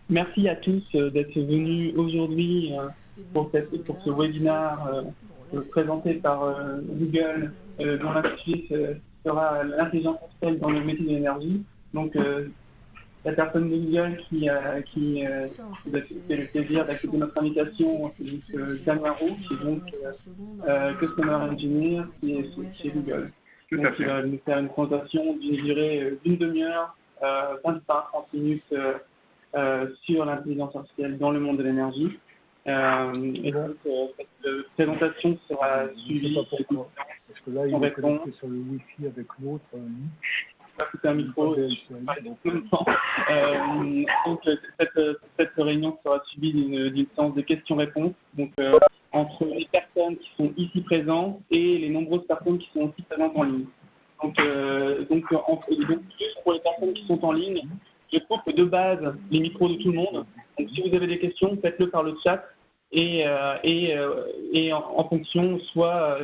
Merci à tous d'être venus aujourd'hui pour ce webinaire présenté par Google, dont l'intitulé sera l'intelligence artificielle dans le métier de l'énergie. Donc, la personne de Google qui nous a fait le plaisir d'accepter notre invitation, c'est donc Damien Roux, qui est donc Customer Engineer qui est chez Google. Tout Donc, à fait. il va nous faire une présentation d'une durée d'une demi-heure, 25-30 minutes sur l'intelligence artificielle dans le monde de l'énergie. Et donc, cette présentation sera suivie Parce que là, il est connecté sur le Wi-Fi avec l'autre. Pas couper un micro, donc cette réunion sera suivie d'une séance de questions-réponses. Donc, entre les personnes qui sont ici présentes et les nombreuses personnes qui sont aussi présentes en ligne. Donc juste pour les personnes qui sont en ligne, je coupe de base les micros de tout le monde. Donc, si vous avez des questions, faites-le par le chat et en fonction, soit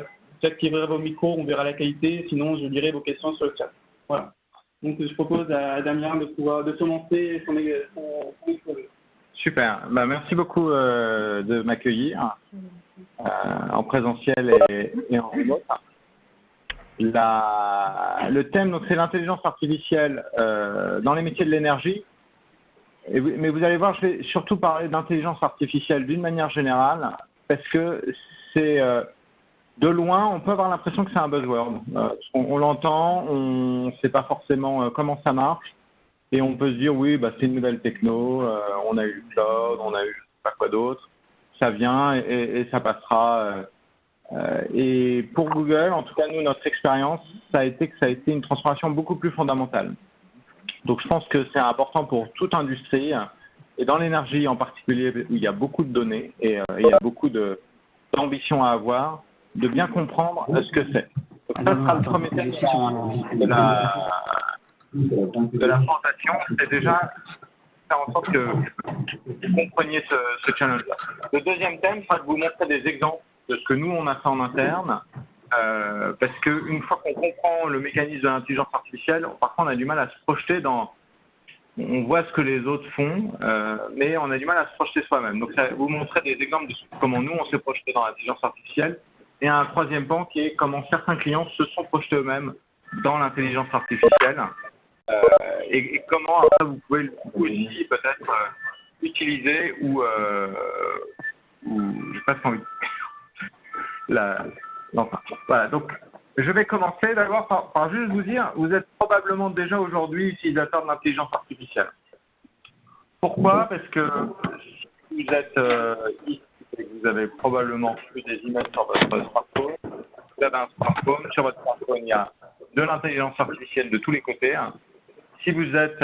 j'activerai vos micros, on verra la qualité, sinon je lirai vos questions sur le chat. Voilà. Donc, je propose à Damien de commencer son exposé. Super. Merci beaucoup de m'accueillir en présentiel et en remote. Le thème, donc, c'est l'intelligence artificielle dans les métiers de l'énergie. Mais vous allez voir, je vais surtout parler d'intelligence artificielle d'une manière générale, parce que c'est de loin, on peut avoir l'impression que c'est un buzzword. On l'entend, on ne sait pas forcément comment ça marche, et on peut se dire oui, c'est une nouvelle techno, on a eu le cloud, on a eu je ne sais pas quoi d'autre, ça vient et ça passera. Et pour Google, en tout cas nous, notre expérience, ça a été une transformation beaucoup plus fondamentale. Donc je pense que c'est important pour toute industrie, et dans l'énergie en particulier, où il y a beaucoup de données et il y a beaucoup d'ambition à avoir, de bien comprendre ce que c'est. Donc ça sera le premier thème de la présentation, c'est déjà faire en sorte que vous compreniez ce challenge-là. Le deuxième thème sera de vous montrer des exemples de ce que nous, on a fait en interne, parce qu'une fois qu'on comprend le mécanisme de l'intelligence artificielle, parfois on a du mal à se projeter dans... On voit ce que les autres font, mais on a du mal à se projeter soi-même. Donc ça va vous montrer des exemples de comment nous, on s'est projeté dans l'intelligence artificielle. Et un troisième pan qui est comment certains clients se sont projetés eux-mêmes dans l'intelligence artificielle, et comment après vous pouvez aussi peut-être utiliser ou j'ai pas envie voilà. Donc je vais commencer d'abord par juste vous dire, vous êtes probablement déjà aujourd'hui utilisateur de l'intelligence artificielle. Pourquoi? Parce que si vous êtes ici, vous avez probablement reçu des emails sur votre smartphone. Vous avez un smartphone. Sur votre smartphone, il y a de l'intelligence artificielle de tous les côtés. Si vous êtes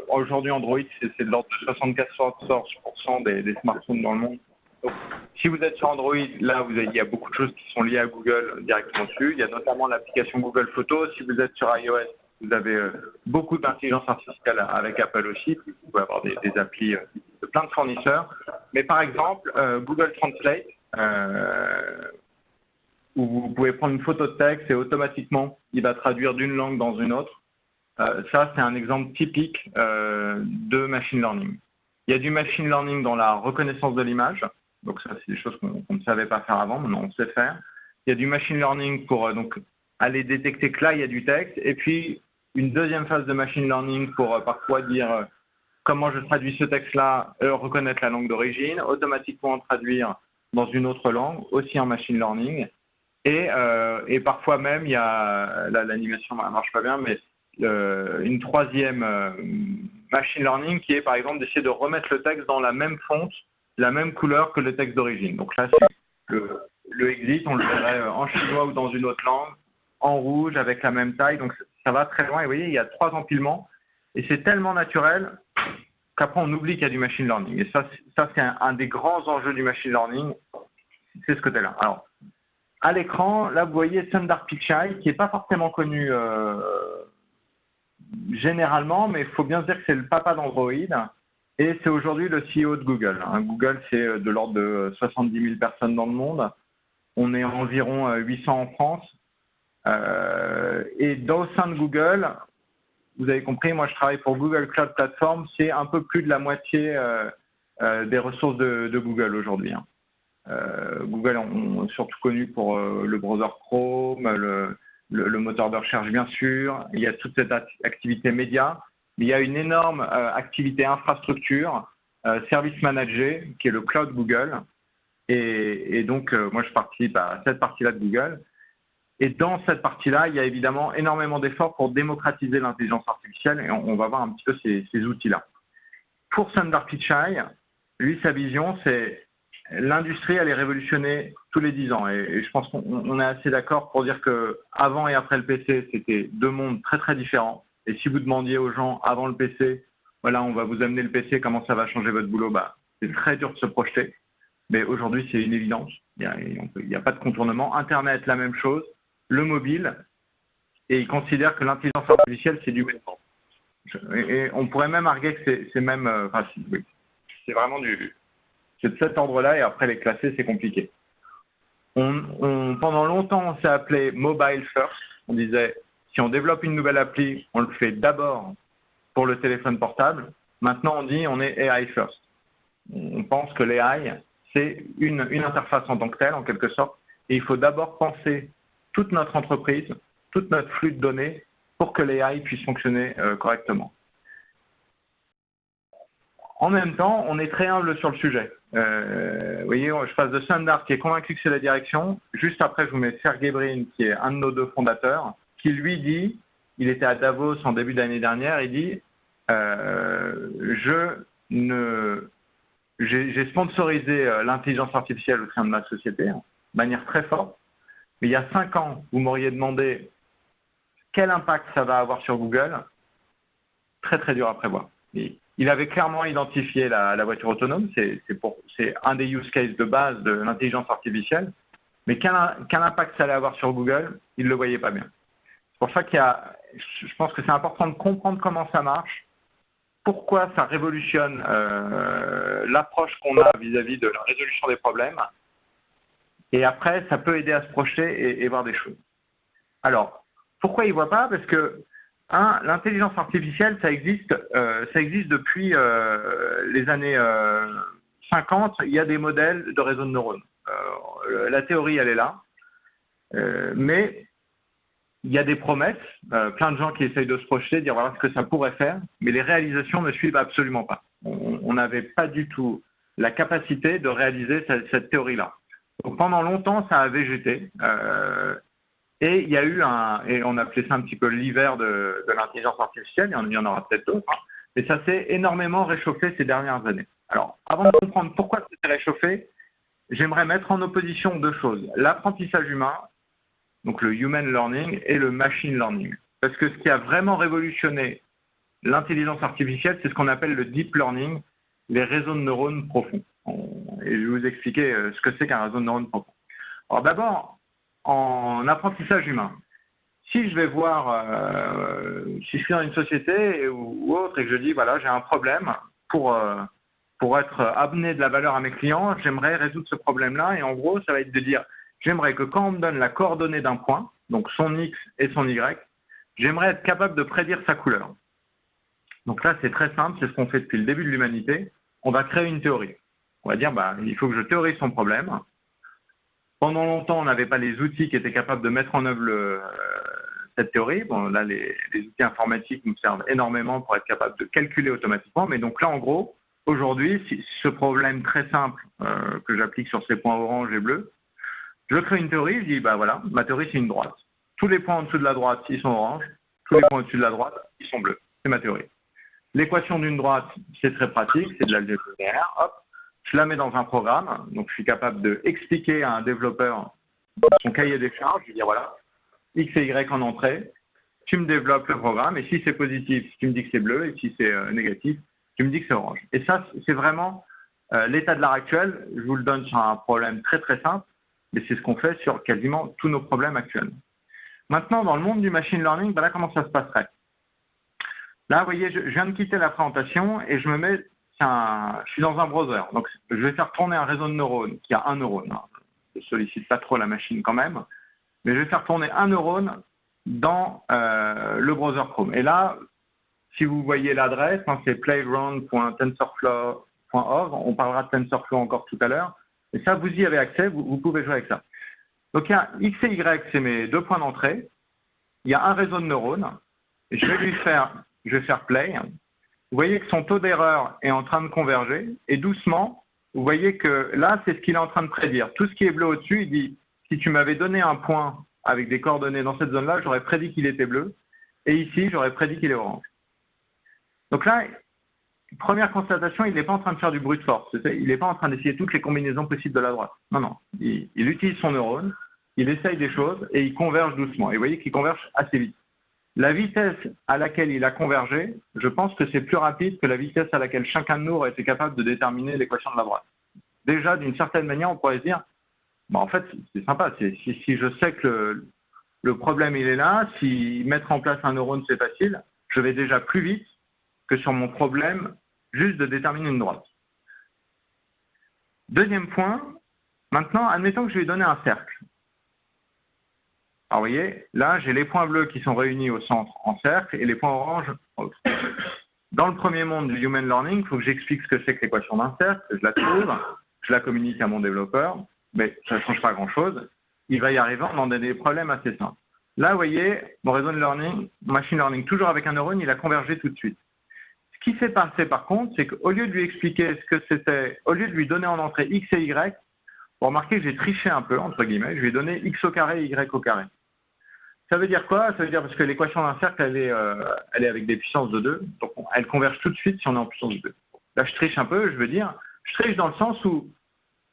aujourd'hui Android, c'est de l'ordre de 74% des smartphones dans le monde. Donc, si vous êtes sur Android, là, il y a beaucoup de choses qui sont liées à Google directement dessus. Il y a notamment l'application Google Photos. Si vous êtes sur iOS, vous avez beaucoup d'intelligence artificielle avec Apple aussi. Vous pouvez avoir des applis de plein de fournisseurs. Mais par exemple, Google Translate, où vous pouvez prendre une photo de texte et automatiquement, il va traduire d'une langue dans une autre. Ça, c'est un exemple typique de machine learning. Il y a du machine learning dans la reconnaissance de l'image. Donc ça, c'est des choses qu'on ne savait pas faire avant, maintenant on sait faire. Il y a du machine learning pour donc aller détecter que là, il y a du texte. Et puis, une deuxième phase de machine learning pour parfois dire comment je traduis ce texte-là, reconnaître la langue d'origine, automatiquement traduire dans une autre langue, aussi en machine learning. Et parfois même, il y a, là, l'animation ne marche pas bien, mais une troisième machine learning qui est, par exemple, d'essayer de remettre le texte dans la même fonte, la même couleur que le texte d'origine. Donc là, c'est le exit, on le verrait en chinois ou dans une autre langue, en rouge, avec la même taille. Donc ça va très loin. Et vous voyez, il y a 3 empilements. Et c'est tellement naturel qu'après, on oublie qu'il y a du machine learning. Et ça c'est un des grands enjeux du machine learning. C'est ce côté-là. Alors, à l'écran, là, vous voyez Sundar Pichai, qui n'est pas forcément connu généralement, mais il faut bien se dire que c'est le papa d'Android. Et c'est aujourd'hui le CEO de Google. Google, c'est de l'ordre de 70 000 personnes dans le monde. On est environ 800 en France. Et au sein de Google, vous avez compris, moi je travaille pour Google Cloud Platform, c'est un peu plus de la moitié des ressources de Google aujourd'hui. Hein. Google est surtout connu pour le browser Chrome, le moteur de recherche bien sûr, il y a toute cette activité média, mais il y a une énorme activité infrastructure, service manager, qui est le cloud Google. Et donc, moi, je participe à cette partie-là de Google. Et dans cette partie-là, il y a évidemment énormément d'efforts pour démocratiser l'intelligence artificielle. Et on va voir un petit peu ces outils-là. Pour Sundar Pichai, lui, sa vision, c'est l'industrie, elle est révolutionnée tous les 10 ans. Et je pense qu'on est assez d'accord pour dire que avant et après le PC, c'était deux mondes très, très différents. Et si vous demandiez aux gens avant le PC, voilà, on va vous amener le PC, comment ça va changer votre boulot, bah, c'est très dur de se projeter. Mais aujourd'hui, c'est une évidence. Il n'y a pas de contournement. Internet, la même chose. Le mobile. Et ils considèrent que l'intelligence artificielle, c'est du même temps. Et on pourrait même arguer que c'est même... oui. C'est vraiment c'est de cet ordre-là. Et après, les classer, c'est compliqué. Pendant longtemps, on s'est appelé mobile first. On disait, si on développe une nouvelle appli, on le fait d'abord pour le téléphone portable. Maintenant, on dit, on est AI first. On pense que l'AI, c'est une interface en tant que telle, en quelque sorte. Et il faut d'abord penser toute notre entreprise, tout notre flux de données pour que l'AI puisse fonctionner correctement. En même temps, on est très humble sur le sujet. Vous voyez, je passe de Sundar, qui est convaincu que c'est la direction. Juste après, je vous mets Sergey Brin, qui est un de nos deux fondateurs, qui lui dit, il était à Davos en début d'année dernière, il dit j'ai sponsorisé l'intelligence artificielle au sein de ma société, de manière très forte. Mais il y a 5 ans, vous m'auriez demandé quel impact ça va avoir sur Google. Très, très dur à prévoir. Et il avait clairement identifié la voiture autonome. C'est un des use cases de base de l'intelligence artificielle. Mais quel impact ça allait avoir sur Google, il ne le voyait pas bien. C'est pour ça je pense que c'est important de comprendre comment ça marche, pourquoi ça révolutionne l'approche qu'on a vis-à-vis de la résolution des problèmes. Et après, ça peut aider à se projeter et voir des choses. Alors, pourquoi ils ne voient pas? Parce que, l'intelligence artificielle, ça existe depuis les années 50. Il y a des modèles de réseaux de neurones. La théorie, elle est là. Mais il y a des promesses, plein de gens qui essayent de se projeter, dire voilà ce que ça pourrait faire, mais les réalisations ne suivent absolument pas. On n'avait pas du tout la capacité de réaliser cette théorie-là. Donc pendant longtemps, ça a végété. Et il y a eu et on appelait ça un petit peu l'hiver de l'intelligence artificielle, il y en aura peut-être d'autres, hein, mais ça s'est énormément réchauffé ces dernières années. Alors, avant de comprendre pourquoi ça s'est réchauffé, j'aimerais mettre en opposition deux choses. L'apprentissage humain, donc le human learning, et le machine learning. Parce que ce qui a vraiment révolutionné l'intelligence artificielle, c'est ce qu'on appelle le deep learning, les réseaux de neurones profonds. Et je vais vous expliquer ce que c'est qu'un réseau de neurones profond. Alors d'abord, en apprentissage humain, si je vais voir, si je suis dans une société ou autre et que je dis, voilà, j'ai un problème pour être amené de la valeur à mes clients, j'aimerais résoudre ce problème-là. Et en gros, ça va être de dire, j'aimerais que quand on me donne la coordonnée d'un point, donc son X et son Y, j'aimerais être capable de prédire sa couleur. Donc là, c'est très simple, c'est ce qu'on fait depuis le début de l'humanité. On va créer une théorie. On va dire, il faut que je théorise son problème. Pendant longtemps, on n'avait pas les outils qui étaient capables de mettre en œuvre cette théorie. Bon, là, les outils informatiques nous servent énormément pour être capables de calculer automatiquement. Mais donc là, en gros, aujourd'hui, ce problème très simple que j'applique sur ces points orange et bleu, je crée une théorie, je dis, voilà, ma théorie, c'est une droite. Tous les points en dessous de la droite, ils sont orange. Tous les points au-dessus de la droite, ils sont bleus. C'est ma théorie. L'équation d'une droite, c'est très pratique, c'est de l'algèbre linéaire. Hop, je la mets dans un programme. Donc, je suis capable d'expliquer à un développeur son cahier des charges. Je lui dis, voilà, X et Y en entrée. Tu me développes le programme. Et si c'est positif, tu me dis que c'est bleu. Et si c'est négatif, tu me dis que c'est orange. Et ça, c'est vraiment l'état de l'art actuel. Je vous le donne sur un problème très, très simple. Mais c'est ce qu'on fait sur quasiment tous nos problèmes actuels. Maintenant, dans le monde du machine learning, là, comment ça se passerait? Là, vous voyez, je viens de quitter la présentation et je me mets, je suis dans un browser. Donc, je vais faire tourner un réseau de neurones qui a un neurone. Je ne sollicite pas trop la machine quand même. Mais je vais faire tourner un neurone dans le browser Chrome. Et là, si vous voyez l'adresse, hein, c'est playground.tensorflow.org. On parlera de TensorFlow encore tout à l'heure. Et ça, vous y avez accès, vous pouvez jouer avec ça. Donc, il y a X et Y, c'est mes 2 points d'entrée. Il y a un réseau de neurones. Et je vais faire play. Vous voyez que son taux d'erreur est en train de converger. Et doucement, vous voyez que là, c'est ce qu'il est en train de prédire. Tout ce qui est bleu au-dessus, il dit, si tu m'avais donné un point avec des coordonnées dans cette zone-là, j'aurais prédit qu'il était bleu. Et ici, j'aurais prédit qu'il est orange. Donc là, première constatation, il n'est pas en train de faire du brute force. Il n'est pas en train d'essayer toutes les combinaisons possibles de la droite. Non, non. Il utilise son neurone, il essaye des choses et il converge doucement. Et vous voyez qu'il converge assez vite. La vitesse à laquelle il a convergé, je pense que c'est plus rapide que la vitesse à laquelle chacun de nous aurait été capable de déterminer l'équation de la droite. Déjà, d'une certaine manière, on pourrait se dire, bon, en fait, c'est sympa. Si je sais que le problème, il est là, si mettre en place un neurone, c'est facile, je vais déjà plus vite que sur mon problème juste de déterminer une droite. Deuxième point, maintenant, admettons que je lui ai donné un cercle. Alors, vous voyez, là, j'ai les points bleus qui sont réunis au centre en cercle et les points oranges. Dans le premier monde du Human Learning, il faut que j'explique ce que c'est que l'équation d'un cercle, que je la trouve, je la communique à mon développeur, mais ça ne change pas grand-chose. Il va y arriver dans des problèmes assez simples. Là, vous voyez, mon réseau de learning, machine learning, toujours avec un neurone, il a convergé tout de suite. Ce qui s'est passé par contre, c'est qu'au lieu de lui expliquer ce que c'était, au lieu de lui donner en entrée x et y, vous remarquez que j'ai triché un peu, entre guillemets, je lui ai donné x au carré et y au carré. Ça veut dire quoi? Ça veut dire parce que l'équation d'un cercle, elle est avec des puissances de 2, donc elle converge tout de suite si on est en puissance de 2. Là, je triche un peu, je veux dire, je triche dans le sens où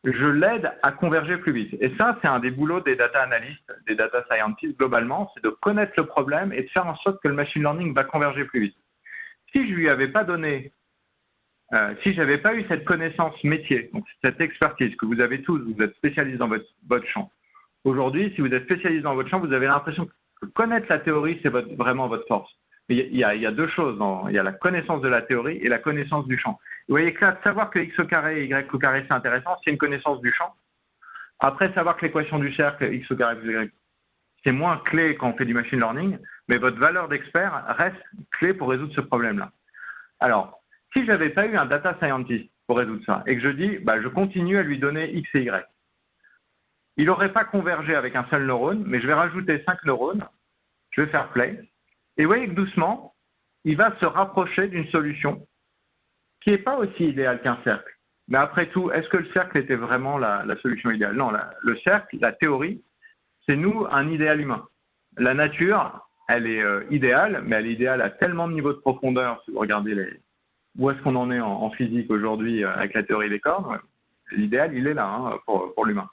je l'aide à converger plus vite. Et ça, c'est un des boulots des data analystes, des data scientists globalement, c'est de connaître le problème et de faire en sorte que le machine learning va converger plus vite. Si je lui avais pas donné, si j'avais pas eu cette connaissance métier, donc cette expertise que vous avez tous, vous êtes spécialistes dans votre champ. Aujourd'hui, si vous êtes spécialiste dans votre champ, vous avez l'impression que connaître la théorie, c'est vraiment votre force. Mais il y a deux choses. Il y a la connaissance de la théorie et la connaissance du champ. Vous voyez que là, savoir que x au carré et y au carré, c'est intéressant, c'est une connaissance du champ. Après, savoir que l'équation du cercle, x au carré plus y, c'est moins clé quand on fait du machine learning, mais votre valeur d'expert reste clé pour résoudre ce problème-là. Alors, si je n'avais pas eu un data scientist pour résoudre ça, et que je dis, je continue à lui donner x et y, il n'aurait pas convergé avec un seul neurone, mais je vais rajouter 5 neurones, je vais faire play, et vous voyez que doucement, il va se rapprocher d'une solution qui n'est pas aussi idéale qu'un cercle. Mais après tout, est-ce que le cercle était vraiment la solution idéale? Non, le cercle, la théorie, c'est nous un idéal humain. La nature, elle est idéale, mais elle est idéale à tellement de niveaux de profondeur. Si vous regardez où est-ce qu'on en est en physique aujourd'hui avec la théorie des cordes, l'idéal, il est là pour l'humain.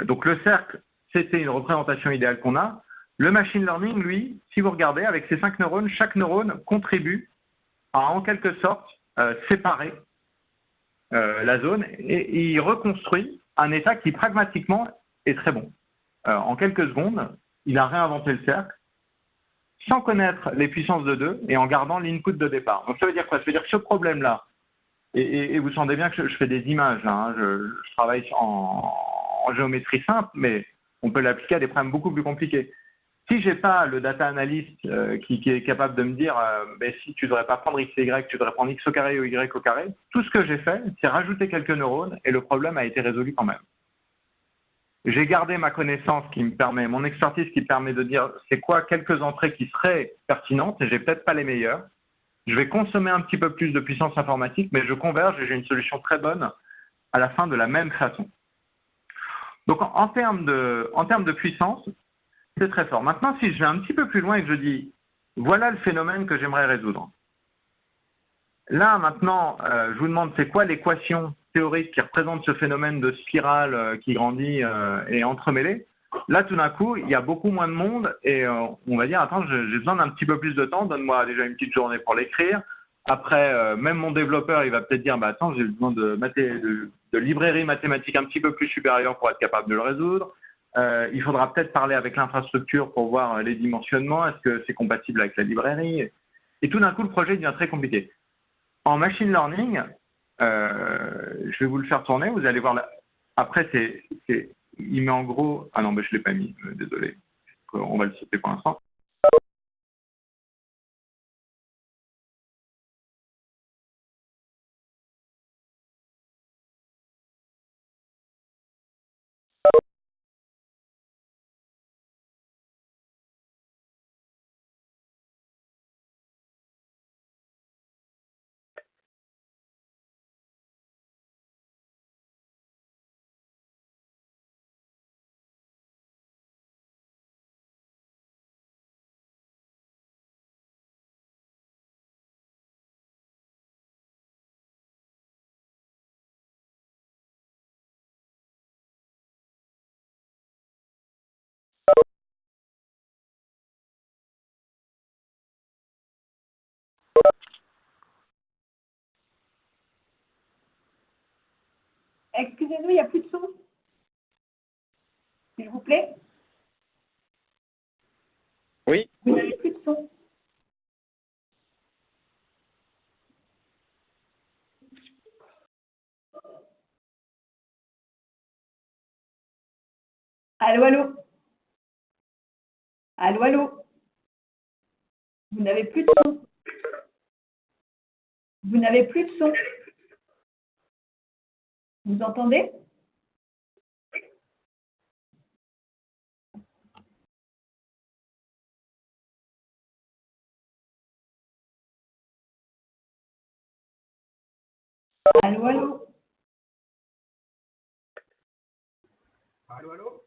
Donc le cercle, c'était une représentation idéale qu'on a. Le machine learning, lui, si vous regardez, avec ces 5 neurones, chaque neurone contribue à, en quelque sorte, séparer la zone et il reconstruit un état qui, pragmatiquement, est très bon. En quelques secondes, il a réinventé le cercle sans connaître les puissances de 2 et en gardant l'input de départ. Donc ça veut dire quoi? Ça veut dire que ce problème-là, et vous sentez bien que je fais des images, là, je travaille en géométrie simple, mais on peut l'appliquer à des problèmes beaucoup plus compliqués. Si j'ai pas le data analyst qui est capable de me dire si tu devrais pas prendre x et y, tu devrais prendre x au carré ou y au carré, tout ce que j'ai fait, c'est rajouter quelques neurones et le problème a été résolu quand même. J'ai gardé ma connaissance qui me permet, mon expertise qui me permet de dire c'est quoi quelques entrées qui seraient pertinentes et j'ai peut-être pas les meilleures. Je vais consommer un petit peu plus de puissance informatique, mais je converge et j'ai une solution très bonne à la fin de la même façon. Donc en termes de puissance, c'est très fort. Maintenant, si je vais un petit peu plus loin et que je dis voilà le phénomène que j'aimerais résoudre. Là, maintenant, je vous demande c'est quoi l'équation théorique qui représente ce phénomène de spirale qui grandit et entremêlée. Là, tout d'un coup, il y a beaucoup moins de monde et on va dire attends, j'ai besoin d'un petit peu plus de temps, donne-moi déjà une petite journée pour l'écrire. Après, même mon développeur, il va peut-être dire attends, j'ai besoin de librairies mathématiques un petit peu plus supérieures pour être capable de le résoudre. Il faudra peut-être parler avec l'infrastructure pour voir les dimensionnements, est-ce que c'est compatible avec la librairie? Et tout d'un coup, le projet devient très compliqué. En machine learning, je vais vous le faire tourner, vous allez voir là. Après, il met en gros, ah non, je ne l'ai pas mis, désolé, on va le sauter pour l'instant. Excusez-nous, il n'y a plus de son. S'il vous plaît. Oui. Vous n'avez plus de son. Allô, allô. Allô, allô. Vous n'avez plus de son. Vous n'avez plus de son. Vous entendez? Allô, allô. Allô, allô?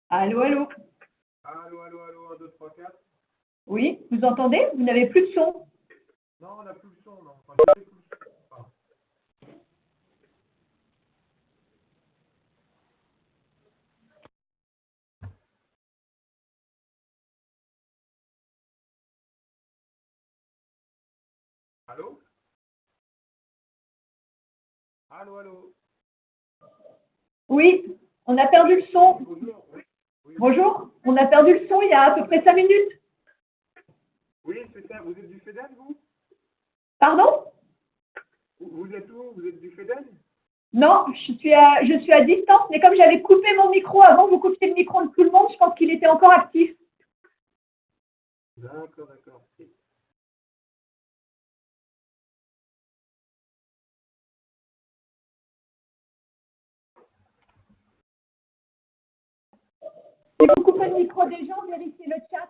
Allô, allô. Allô, allô, allô, 1, 2, 3, 4. Oui, vous entendez? Vous n'avez plus de son. Non, on n'a plus le son, non. Enfin, j'ai plus le son. Enfin, allô? Allô, allô? Oui, on a perdu le son. Bonjour. Oui, oui, Bonjour, on a perdu le son il y a à peu près 5 minutes. oui, c'est ça. Vous êtes du FEDEL, vous? Pardon? Vous êtes où? Vous êtes du FEDEL? Non, je suis à distance, mais comme j'avais coupé mon micro avant, vous coupiez le micro de tout le monde, je pense qu'il était encore actif. D'accord, d'accord. Si vous coupez le micro des gens, vérifiez le chat.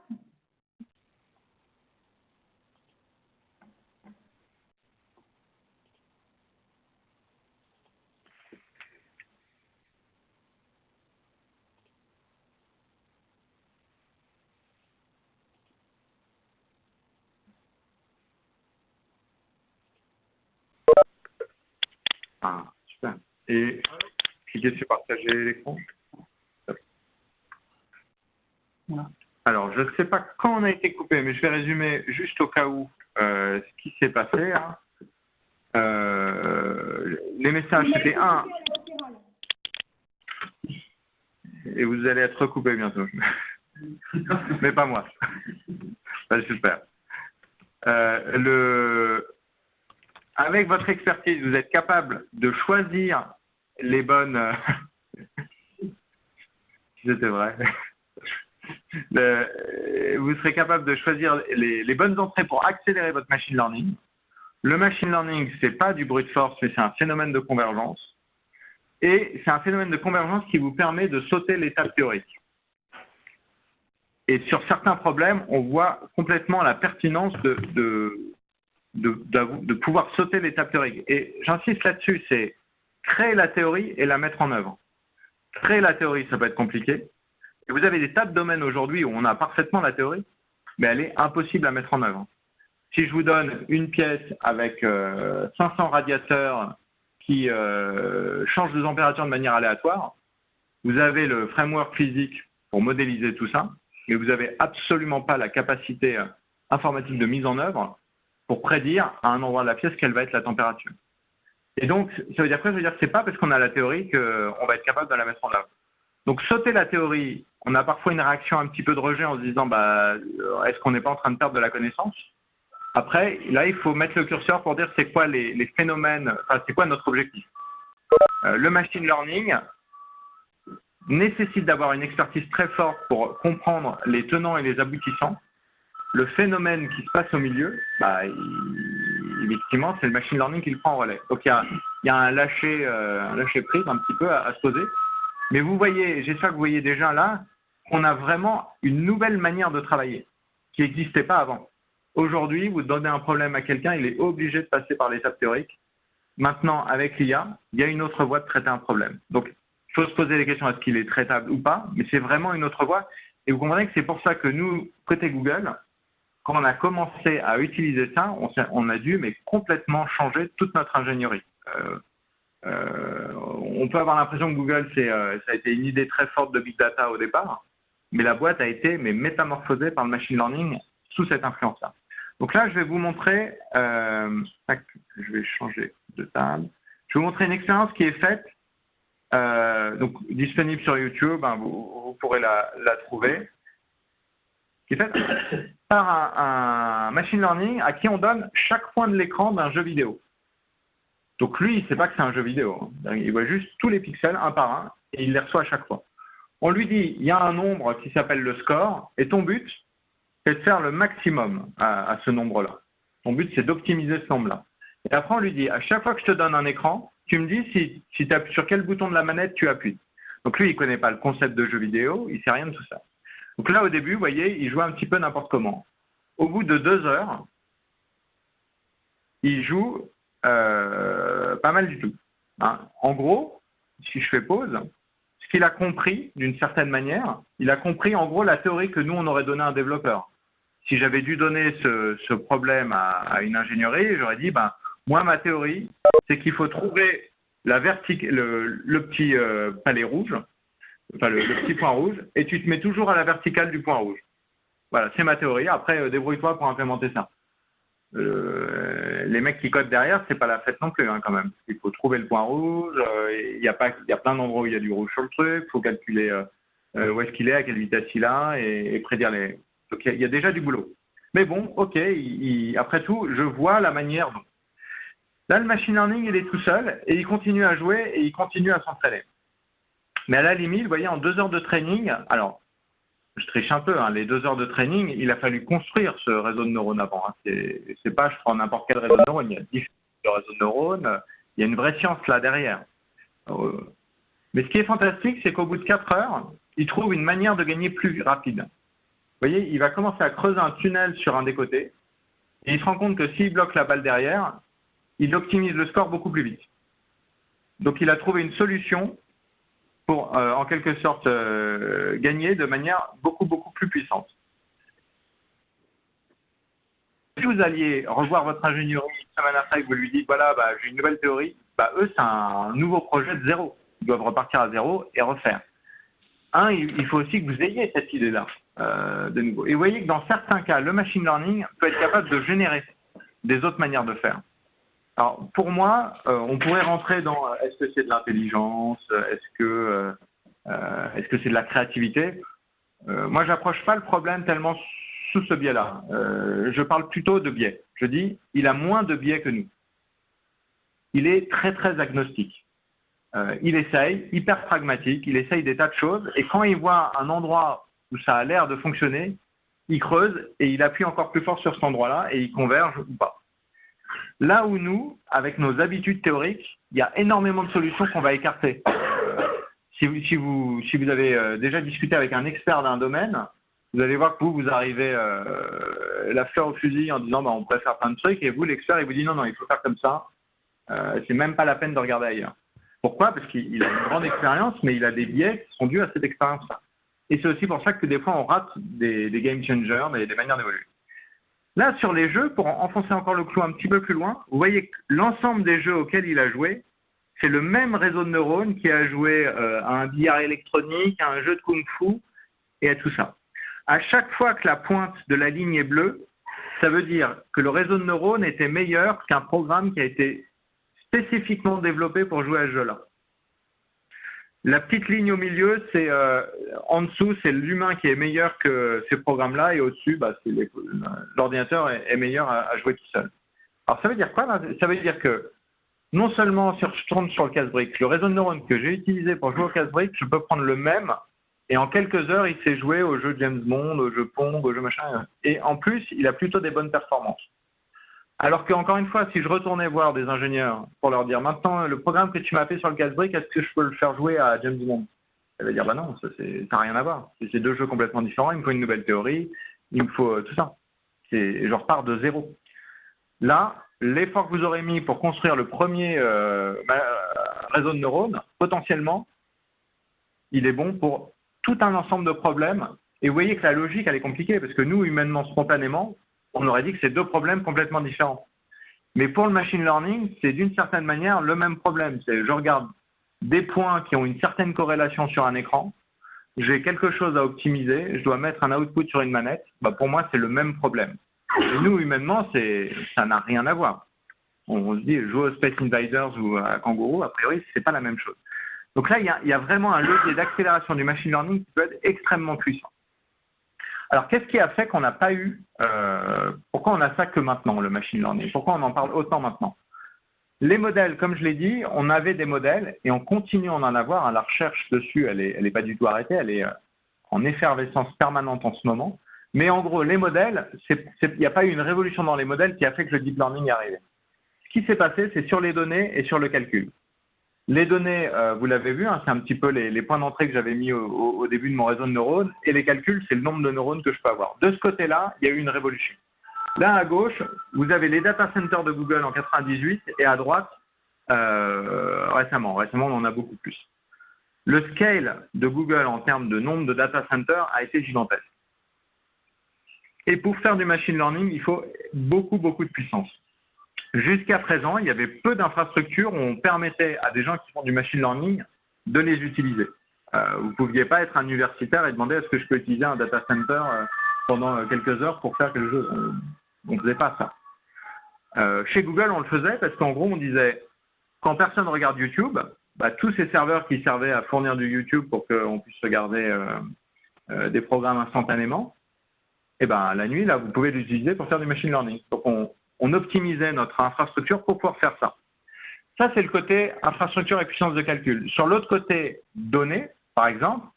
Ah, super. Et cliquez sur partager l'écran. Voilà. Alors, je ne sais pas quand on a été coupé, mais je vais résumer juste au cas où ce qui s'est passé. Hein. Les messages, c'était un. Et vous allez être recoupé bientôt. Mais pas moi. Ben, super. Avec votre expertise, vous êtes capable de choisir les bonnes. Si c'était vrai. Vous serez capable de choisir les bonnes entrées pour accélérer votre machine learning. Le machine learning, c'est pas du brute force, mais c'est un phénomène de convergence. Et c'est un phénomène de convergence qui vous permet de sauter l'étape théorique. Et sur certains problèmes, on voit complètement la pertinence de pouvoir sauter l'étape théorique. Et j'insiste là-dessus, c'est créer la théorie et la mettre en œuvre. Créer la théorie, ça peut être compliqué. Et vous avez des tas de domaines aujourd'hui où on a parfaitement la théorie, mais elle est impossible à mettre en œuvre. Si je vous donne une pièce avec 500 radiateurs qui changent de température de manière aléatoire, vous avez le framework physique pour modéliser tout ça, mais vous n'avez absolument pas la capacité informatique de mise en œuvre pour prédire à un endroit de la pièce quelle va être la température. Et donc, ça veut dire quoi? Ça veut dire que ce n'est pas parce qu'on a la théorie qu'on va être capable de la mettre en œuvre. Donc, sauter la théorie, on a parfois une réaction un petit peu de rejet en se disant bah, est-ce qu'on n'est pas en train de perdre de la connaissance? Après, là, il faut mettre le curseur pour dire c'est quoi les phénomènes, enfin, c'est quoi notre objectif. Le machine learning nécessite d'avoir une expertise très forte pour comprendre les tenants et les aboutissants. Le phénomène qui se passe au milieu, bah, effectivement, c'est le machine learning qui le prend en relais. Donc, il il y a un lâcher prise un petit peu à se poser. Mais vous voyez, j'espère que vous voyez déjà là qu'on a vraiment une nouvelle manière de travailler qui n'existait pas avant. Aujourd'hui, vous donnez un problème à quelqu'un, il est obligé de passer par l'étape théorique. Maintenant, avec l'IA, il y a une autre voie de traiter un problème. Donc, il faut se poser les questions, est-ce qu'il est traitable ou pas, mais c'est vraiment une autre voie. Et vous comprenez que c'est pour ça que nous, côté Google, quand on a commencé à utiliser ça, on a dû complètement changer toute notre ingénierie. On peut avoir l'impression que Google, ça a été une idée très forte de Big Data au départ, mais la boîte a été métamorphosée par le machine learning sous cette influence-là. Donc là, je vais vous montrer, je vais changer de table. Je vais vous montrer une expérience qui est faite, donc disponible sur YouTube, hein, vous pourrez la trouver, qui est faite par un machine learning à qui on donne chaque point de l'écran d'un jeu vidéo. Donc lui, il ne sait pas que c'est un jeu vidéo. Hein. Il voit juste tous les pixels un par un et il les reçoit à chaque fois. On lui dit, il y a un nombre qui s'appelle le score et ton but, c'est de faire le maximum à ce nombre-là. Ton but, c'est d'optimiser ce nombre-là. Et après, on lui dit, à chaque fois que je te donne un écran, tu me dis si tu appuies sur quel bouton de la manette tu appuies. Donc lui, il ne connaît pas le concept de jeu vidéo, il ne sait rien de tout ça. Donc là, au début, vous voyez, il joue un petit peu n'importe comment. Au bout de 2 heures, il joue pas mal du tout. Hein. En gros, si je fais pause, ce qu'il a compris d'une certaine manière, il a compris en gros la théorie que nous, on aurait donné à un développeur. Si j'avais dû donner ce problème à une ingénierie, j'aurais dit, moi, ma théorie, c'est qu'il faut trouver le petit palais rouge, enfin le petit point rouge, et tu te mets toujours à la verticale du point rouge. Voilà, c'est ma théorie. Après, débrouille-toi pour implémenter ça. Les mecs qui codent derrière, c'est pas la fête non plus, hein, quand même. Il faut trouver le point rouge. Il y a plein d'endroits où il y a du rouge sur le truc. Il faut calculer où est-ce qu'il est, à quelle vitesse il a, et prédire les. Donc il y a déjà du boulot. Mais bon, ok. Après tout, je vois la manière dont. Là, le machine learning, il est tout seul et il continue à jouer et il continue à s'entraîner. Mais à la limite, vous voyez, en 2 heures de training, alors. Je triche un peu, hein. Les 2 heures de training, il a fallu construire ce réseau de neurones avant. Hein. C'est pas, je prends n'importe quel réseau de neurones, il y a différents réseaux de neurones, il y a une vraie science là derrière. Mais ce qui est fantastique, c'est qu'au bout de 4 heures, il trouve une manière de gagner plus rapide. Vous voyez, il va commencer à creuser un tunnel sur un des côtés, et il se rend compte que s'il bloque la balle derrière, il optimise le score beaucoup plus vite. Donc il a trouvé une solution pour, en quelque sorte, gagner de manière beaucoup plus puissante. Si vous alliez revoir votre ingénierie une semaine après et que vous lui dites, voilà, j'ai une nouvelle théorie, eux, c'est un nouveau projet de zéro. Ils doivent repartir à zéro et refaire. Il faut aussi que vous ayez cette idée-là, de nouveau. Et vous voyez que dans certains cas, le machine learning peut être capable de générer des autres manières de faire. Alors, pour moi, on pourrait rentrer dans est-ce que c'est de l'intelligence, est-ce que c'est de la créativité. Moi, j'approche pas le problème tellement sous ce biais-là. Je parle plutôt de biais. Je dis, il a moins de biais que nous. Il est très agnostique. Il essaye, hyper pragmatique, il essaye des tas de choses, et quand il voit un endroit où ça a l'air de fonctionner, il creuse et il appuie encore plus fort sur cet endroit-là et il converge ou pas. Là où nous, avec nos habitudes théoriques, il y a énormément de solutions qu'on va écarter. Si vous avez déjà discuté avec un expert d'un domaine, vous allez voir que vous arrivez la fleur au fusil en disant on pourrait faire plein de trucs, et vous, l'expert, il vous dit non, il faut faire comme ça. C'est même pas la peine de regarder ailleurs. Pourquoi? Parce qu'il a une grande expérience, mais il a des biais qui sont dus à cette expérience-là. Et c'est aussi pour ça que des fois, on rate des game changers, des manières d'évoluer. Là, sur les jeux, pour enfoncer encore le clou un petit peu plus loin, vous voyez que l'ensemble des jeux auxquels il a joué, c'est le même réseau de neurones qui a joué à un billard électronique, à un jeu de kung-fu et à tout ça. À chaque fois que la pointe de la ligne est bleue, ça veut dire que le réseau de neurones était meilleur qu'un programme qui a été spécifiquement développé pour jouer à ce jeu-là. La petite ligne au milieu, c'est en dessous, c'est l'humain qui est meilleur que ces programmes-là, et au-dessus, l'ordinateur est meilleur à jouer tout seul. Alors ça veut dire quoi? Ça veut dire que non seulement si je tourne sur le casse-brique, le réseau de neurones que j'ai utilisé pour jouer au casse-brique, je peux prendre le même, et en quelques heures, il sait jouer au jeu James Bond, au jeu Pong, au jeu machin, et en plus, il a plutôt des bonnes performances. Alors qu'encore une fois, si je retournais voir des ingénieurs pour leur dire maintenant le programme que tu m'as fait sur le casse-brique, est-ce que je peux le faire jouer à James Bond? Elle va dire bah non, ça n'a rien à voir. C'est deux jeux complètement différents, il me faut une nouvelle théorie, il me faut tout ça. Je repars de zéro. Là, l'effort que vous aurez mis pour construire le premier réseau de neurones, potentiellement, il est bon pour tout un ensemble de problèmes. Et vous voyez que la logique, elle est compliquée, parce que nous, humainement, spontanément, on aurait dit que c'est deux problèmes complètement différents. Mais pour le machine learning, c'est d'une certaine manière le même problème. C'est je regarde des points qui ont une certaine corrélation sur un écran, j'ai quelque chose à optimiser, je dois mettre un output sur une manette, bah pour moi, c'est le même problème. Et nous, humainement, ça n'a rien à voir. On se dit, jouer au Space Invaders ou à Kangourou, a priori, c'est pas la même chose. Donc là, il y a vraiment un levier d'accélération du machine learning qui peut être extrêmement puissant. Alors, qu'est-ce qui a fait qu'on n'a pas eu... pourquoi on a ça que maintenant, le machine learning? Pourquoi on en parle autant maintenant? Les modèles, comme je l'ai dit, on avait des modèles et on continue à en avoir. La recherche dessus, elle est pas du tout arrêtée. Elle est en effervescence permanente en ce moment. Mais en gros, les modèles, il n'y a pas eu une révolution dans les modèles qui a fait que le deep learning est arrivé. Ce qui s'est passé, c'est sur les données et sur le calcul. Les données, vous l'avez vu, hein, c'est un petit peu les points d'entrée que j'avais mis au début de mon réseau de neurones. Et les calculs, c'est le nombre de neurones que je peux avoir. De ce côté-là, il y a eu une révolution. Là, à gauche, vous avez les data centers de Google en 98 et à droite, récemment, on en a beaucoup plus. Le scale de Google en termes de nombre de data centers a été gigantesque. Et pour faire du machine learning, il faut beaucoup de puissance. Jusqu'à présent, il y avait peu d'infrastructures où on permettait à des gens qui font du machine learning de les utiliser. Vous ne pouviez pas être un universitaire et demander est-ce que je peux utiliser un data center pendant quelques heures pour faire quelque chose. On ne faisait pas ça. Chez Google, on le faisait parce qu'en gros, on disait quand personne regarde YouTube, bah, tous ces serveurs qui servaient à fournir du YouTube pour qu'on puisse regarder des programmes instantanément, et ben la nuit, là, vous pouvez l'utiliser pour faire du machine learning. Donc, on optimisait notre infrastructure pour pouvoir faire ça. Ça, c'est le côté infrastructure et puissance de calcul. Sur l'autre côté, données, par exemple,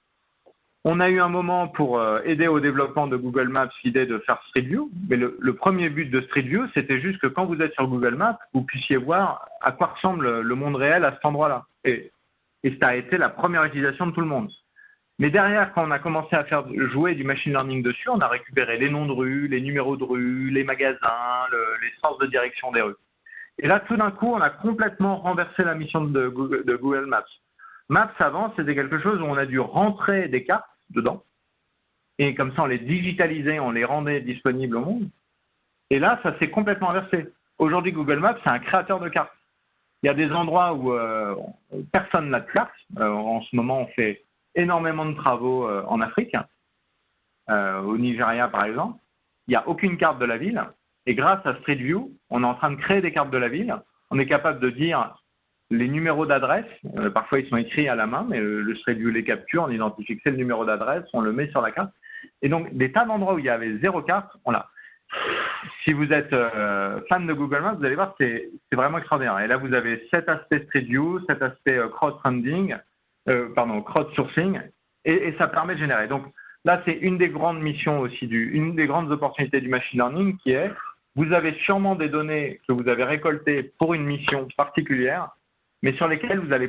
on a eu un moment pour aider au développement de Google Maps l'idée de faire Street View. Mais le premier but de Street View, c'était juste que quand vous êtes sur Google Maps, vous puissiez voir à quoi ressemble le monde réel à cet endroit-là. Et ça a été la première utilisation de tout le monde. Mais derrière, quand on a commencé à faire jouer du machine learning dessus, on a récupéré les noms de rues, les numéros de rues, les magasins, les sens de direction des rues. Et là, tout d'un coup, on a complètement renversé la mission de Google Maps. Maps, avant, c'était quelque chose où on a dû rentrer des cartes dedans. Et comme ça, on les digitalisait, on les rendait disponibles au monde. Et là, ça s'est complètement inversé. Aujourd'hui, Google Maps, c'est un créateur de cartes. Il y a des endroits où personne n'a de carte. En ce moment, on fait énormément de travaux en Afrique, au Nigeria par exemple. Il n'y a aucune carte de la ville. Et grâce à Street View, on est en train de créer des cartes de la ville. On est capable de dire les numéros d'adresse. Parfois, ils sont écrits à la main, mais le Street View les capture. On identifie que c'est le numéro d'adresse. On le met sur la carte. Et donc, des tas d'endroits où il y avait zéro carte, on l'a. Si vous êtes fan de Google Maps, vous allez voir que c'est vraiment extraordinaire. Et là, vous avez cet aspect Street View, cet aspect crowdsourcing, et ça permet de générer. Donc là, c'est une des grandes missions aussi, une des grandes opportunités du machine learning qui est, vous avez sûrement des données que vous avez récoltées pour une mission particulière, mais sur lesquelles vous allez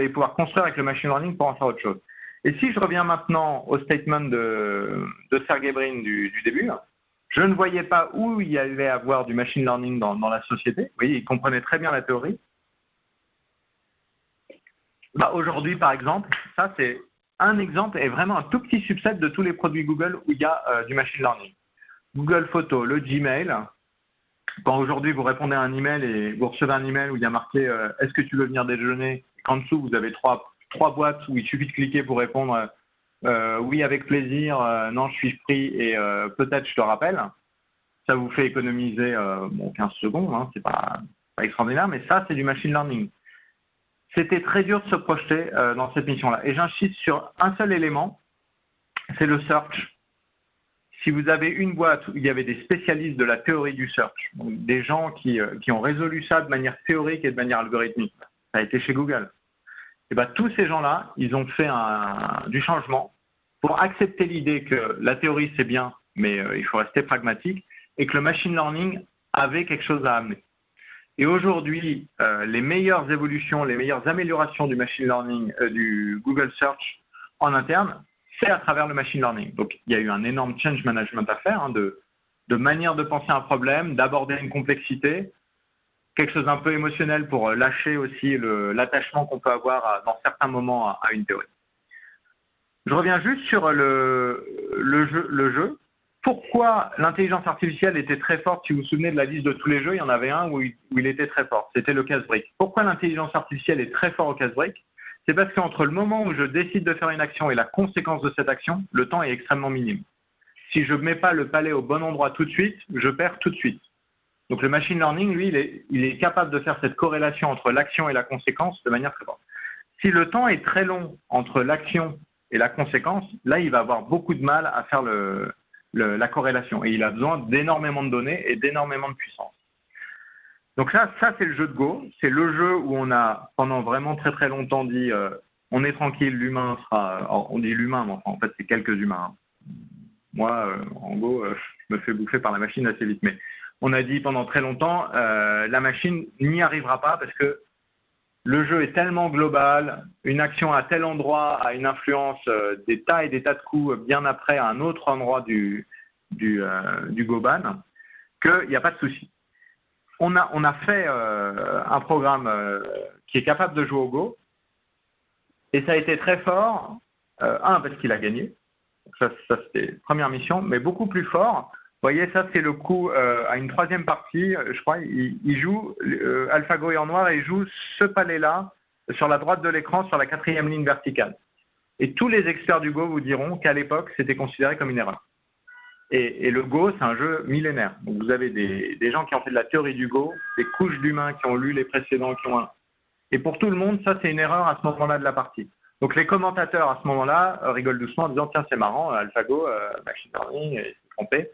pouvoir construire avec le machine learning pour en faire autre chose. Et si je reviens maintenant au statement de Sergey Brin du début, je ne voyais pas où il y allait avoir du machine learning dans la société. Vous voyez, il comprenait très bien la théorie. Bah, aujourd'hui, par exemple, ça c'est un exemple et vraiment un tout petit subset de tous les produits Google où il y a du machine learning. Google Photos, le Gmail. Quand aujourd'hui vous répondez à un email et vous recevez un email où il y a marqué est-ce que tu veux venir déjeuner, qu'en dessous vous avez trois boîtes où il suffit de cliquer pour répondre oui avec plaisir, non je suis pris et peut-être je te rappelle. Ça vous fait économiser 15 secondes, hein, c'est pas extraordinaire, mais ça c'est du machine learning. C'était très dur de se projeter dans cette mission-là. Et j'insiste sur un seul élément, c'est le search. Si vous avez une boîte où il y avait des spécialistes de la théorie du search, donc des gens qui ont résolu ça de manière théorique et de manière algorithmique, ça a été chez Google. Et ben, tous ces gens-là, ils ont fait du changement pour accepter l'idée que la théorie c'est bien, mais il faut rester pragmatique, et que le machine learning avait quelque chose à amener. Et aujourd'hui, les meilleures évolutions, les meilleures améliorations du machine learning, du Google Search en interne, c'est à travers le machine learning. Donc, il y a eu un énorme change management à faire, hein, de manière de penser un problème, d'aborder une complexité, quelque chose d'un peu émotionnel pour lâcher aussi l'attachement qu'on peut avoir dans certains moments à une théorie. Je reviens juste sur le jeu. Pourquoi l'intelligence artificielle était très forte? Si vous vous souvenez de la liste de tous les jeux, il y en avait un où il était très fort. C'était le casse-brique. Pourquoi l'intelligence artificielle est très fort au casse-brique? C'est parce qu'entre le moment où je décide de faire une action et la conséquence de cette action, le temps est extrêmement minime. Si je ne mets pas le palais au bon endroit tout de suite, je perds tout de suite. Donc le machine learning, lui, il est capable de faire cette corrélation entre l'action et la conséquence de manière très forte. Si le temps est très long entre l'action et la conséquence, là, il va avoir beaucoup de mal à faire la corrélation. Et il a besoin d'énormément de données et d'énormément de puissance. Donc ça c'est le jeu de Go. C'est le jeu où on a, pendant vraiment très très longtemps, dit on est tranquille, l'humain sera... Alors, on dit l'humain, mais enfin, en fait, c'est quelques humains. Moi, en Go, je me fais bouffer par la machine assez vite. Mais on a dit pendant très longtemps, la machine n'y arrivera pas parce que le jeu est tellement global, une action à tel endroit a une influence des tas et des tas de coups bien après à un autre endroit du Goban, qu'il n'y a pas de souci. On a fait un programme qui est capable de jouer au Go, et ça a été très fort, parce qu'il a gagné, ça c'était première mission, mais beaucoup plus fort. Vous voyez, ça c'est le coup à une troisième partie, je crois, il joue, AlphaGo est en noir et il joue ce palais-là sur la droite de l'écran, sur la 4e ligne verticale. Et tous les experts du Go vous diront qu'à l'époque, c'était considéré comme une erreur. Et le Go, c'est un jeu millénaire. Donc vous avez des gens qui ont fait de la théorie du Go, des couches d'humains qui ont lu les précédents, et pour tout le monde, ça c'est une erreur à ce moment-là de la partie. Donc les commentateurs à ce moment-là rigolent doucement en disant tiens c'est marrant, AlphaGo, machine learning, il s'est trompé.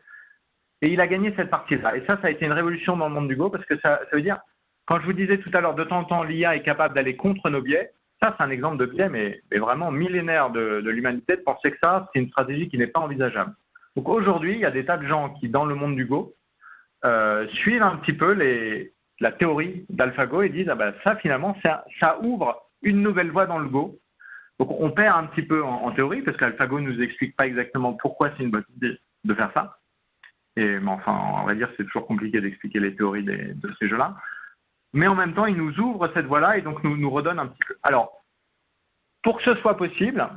Et il a gagné cette partie-là. Et ça a été une révolution dans le monde du Go parce que ça veut dire, quand je vous disais tout à l'heure, de temps en temps, l'IA est capable d'aller contre nos biais. Ça, c'est un exemple de biais, mais vraiment millénaire de l'humanité, de penser que ça, c'est une stratégie qui n'est pas envisageable. Donc aujourd'hui, il y a des tas de gens qui, dans le monde du Go, suivent un petit peu la théorie d'AlphaGo et disent, ça, finalement, ça ouvre une nouvelle voie dans le Go. Donc on perd un petit peu en théorie parce qu'AlphaGo ne nous explique pas exactement pourquoi c'est une bonne idée de faire ça. Mais enfin, on va dire c'est toujours compliqué d'expliquer les théories de ces jeux-là. Mais en même temps, il nous ouvre cette voie-là et donc nous redonne un petit peu. Alors, pour que ce soit possible,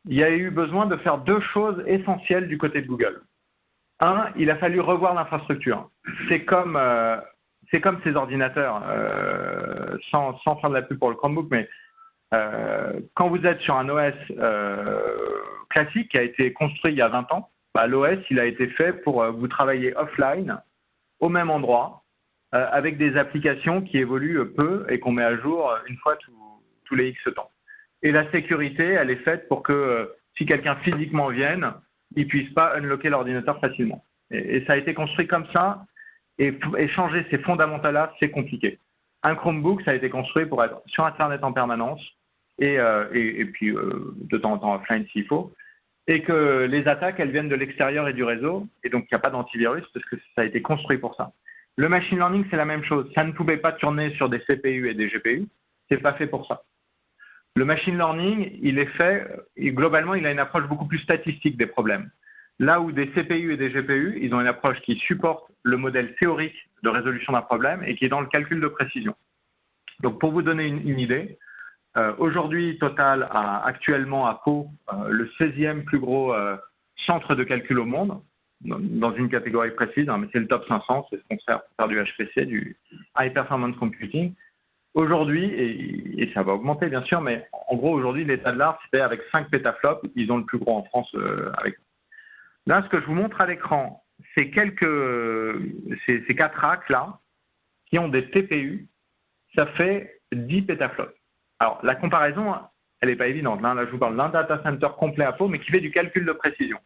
il y a eu besoin de faire deux choses essentielles du côté de Google. Un, il a fallu revoir l'infrastructure. C'est comme ces ordinateurs, sans faire de la pub pour le Chromebook, mais quand vous êtes sur un OS classique qui a été construit il y a 20 ans, l'OS, il a été fait pour vous travailler offline, au même endroit, avec des applications qui évoluent peu et qu'on met à jour une fois tous les X temps. Et la sécurité, elle est faite pour que si quelqu'un physiquement vienne, il ne puisse pas unlocker l'ordinateur facilement. Et ça a été construit comme ça, et changer ces fondamentaux-là, c'est compliqué. Un Chromebook, ça a été construit pour être sur Internet en permanence, et puis de temps en temps offline s'il faut, et que les attaques, elles viennent de l'extérieur et du réseau, et donc il n'y a pas d'antivirus parce que ça a été construit pour ça. Le machine learning, c'est la même chose. Ça ne pouvait pas tourner sur des CPU et des GPU, c'est pas fait pour ça. Le machine learning, il est fait, et globalement, il a une approche beaucoup plus statistique des problèmes. Là où des CPU et des GPU, ils ont une approche qui supporte le modèle théorique de résolution d'un problème et qui est dans le calcul de précision. Donc pour vous donner une idée, aujourd'hui, Total a actuellement à Pau le 16e plus gros centre de calcul au monde, dans une catégorie précise, mais c'est le top 500, c'est ce qu'on sert pour faire du HPC, du High Performance Computing. Aujourd'hui, et ça va augmenter bien sûr, mais en gros aujourd'hui, l'état de l'art, c'était avec 5 pétaflops, ils ont le plus gros en France avec. Là, ce que je vous montre à l'écran, c'est ces 4 racks là, qui ont des TPU, ça fait 10 pétaflops. Alors, la comparaison, elle n'est pas évidente. Là, je vous parle d'un data center complet à Pau, mais qui fait du calcul de précision.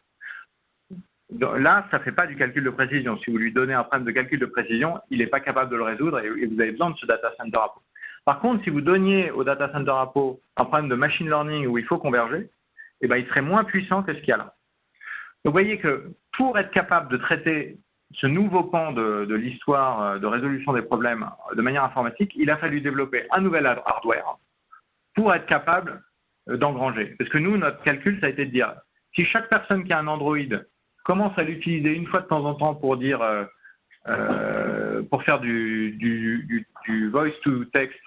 Là, ça ne fait pas du calcul de précision. Si vous lui donnez un problème de calcul de précision, il n'est pas capable de le résoudre et vous avez besoin de ce data center à Pau. Par contre, si vous donniez au data center à Pau un problème de machine learning où il faut converger, il serait moins puissant que ce qu'il y a là. Donc, vous voyez que pour être capable de traiter ce nouveau pan de l'histoire de résolution des problèmes de manière informatique, il a fallu développer un nouvel hardware pour être capable d'engranger. Parce que nous, notre calcul, ça a été de dire, si chaque personne qui a un Android commence à l'utiliser une fois de temps en temps pour dire, pour faire du voice to text,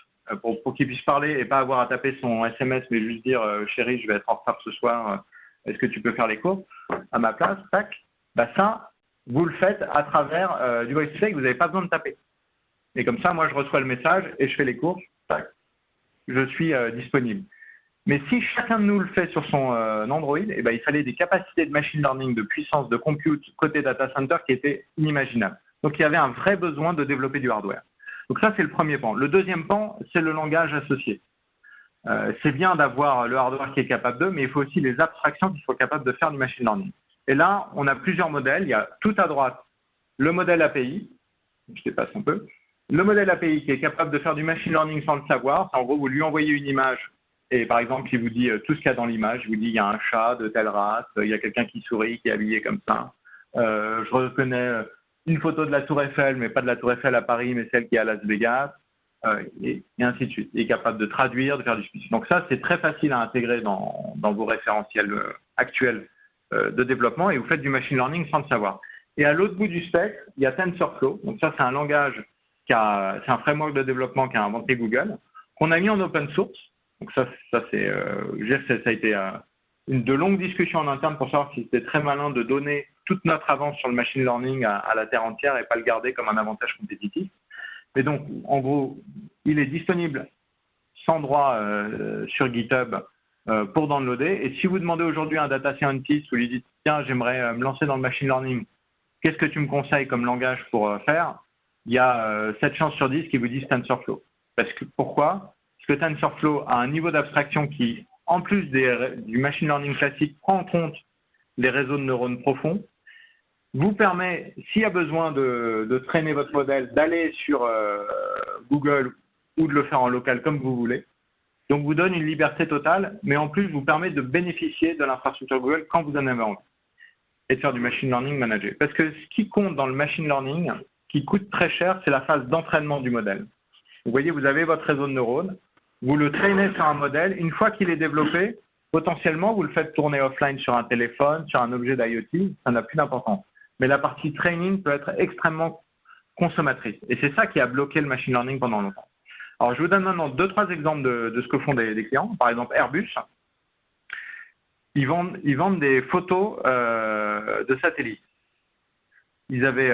pour qu'il puisse parler et pas avoir à taper son SMS, mais juste dire chérie, je vais être en retard ce soir, est-ce que tu peux faire les cours à ma place, tac, bah ça, vous le faites à travers du voice to text, vous n'avez pas besoin de taper. Et comme ça, moi, je reçois le message et je fais les courses, tac, je suis disponible. Mais si chacun de nous le fait sur son Android, eh ben, il fallait des capacités de machine learning, de puissance, de compute côté data center qui étaient inimaginables. Donc, il y avait un vrai besoin de développer du hardware. Donc ça, c'est le premier pan. Le deuxième pan, c'est le langage associé. C'est bien d'avoir le hardware qui est capable de, mais il faut aussi les abstractions qui soient capables de faire du machine learning. Et là, on a plusieurs modèles. Il y a tout à droite le modèle API, je dépasse un peu, le modèle API qui est capable de faire du machine learning sans le savoir. En gros, vous lui envoyez une image et par exemple, il vous dit tout ce qu'il y a dans l'image. Il vous dit il y a un chat de telle race, il y a quelqu'un qui sourit, qui est habillé comme ça. Je reconnais une photo de la Tour Eiffel, mais pas de la Tour Eiffel à Paris, mais celle qui est à Las Vegas, et ainsi de suite. Il est capable de traduire, de faire du spécifique. Donc ça, c'est très facile à intégrer dans vos référentiels actuels de développement et vous faites du machine learning sans le savoir. Et à l'autre bout du spectre, il y a TensorFlow. Donc ça, c'est un langage c'est un framework de développement qu'a inventé Google, qu'on a mis en open source. Donc ça c'est, ça a été de longues discussions en interne pour savoir si c'était très malin de donner toute notre avance sur le machine learning à la terre entière et pas le garder comme un avantage compétitif. Et donc, en gros, il est disponible sans droit sur GitHub pour downloader. Et si vous demandez aujourd'hui à un data scientist, vous lui dites « Tiens, j'aimerais me lancer dans le machine learning, qu'est-ce que tu me conseilles comme langage pour faire ?» Il y a 7 chances sur 10 qui vous disent TensorFlow. Pourquoi ? Parce que TensorFlow a un niveau d'abstraction qui, en plus du machine learning classique, prend en compte les réseaux de neurones profonds, vous permet, s'il y a besoin de traîner votre modèle, d'aller sur Google ou de le faire en local comme vous voulez. Donc, vous donne une liberté totale, mais en plus, vous permet de bénéficier de l'infrastructure Google quand vous en avez envie et de faire du machine learning managé. Parce que ce qui compte dans le machine learning, qui coûte très cher, c'est la phase d'entraînement du modèle. Vous voyez, vous avez votre réseau de neurones, vous le traînez sur un modèle. Une fois qu'il est développé, potentiellement, vous le faites tourner offline sur un téléphone, sur un objet d'IoT, ça n'a plus d'importance. Mais la partie training peut être extrêmement consommatrice. Et c'est ça qui a bloqué le machine learning pendant longtemps. Alors, je vous donne maintenant 2-3 exemples de ce que font des clients. Par exemple, Airbus, ils vendent des photos de satellites. Ils avaient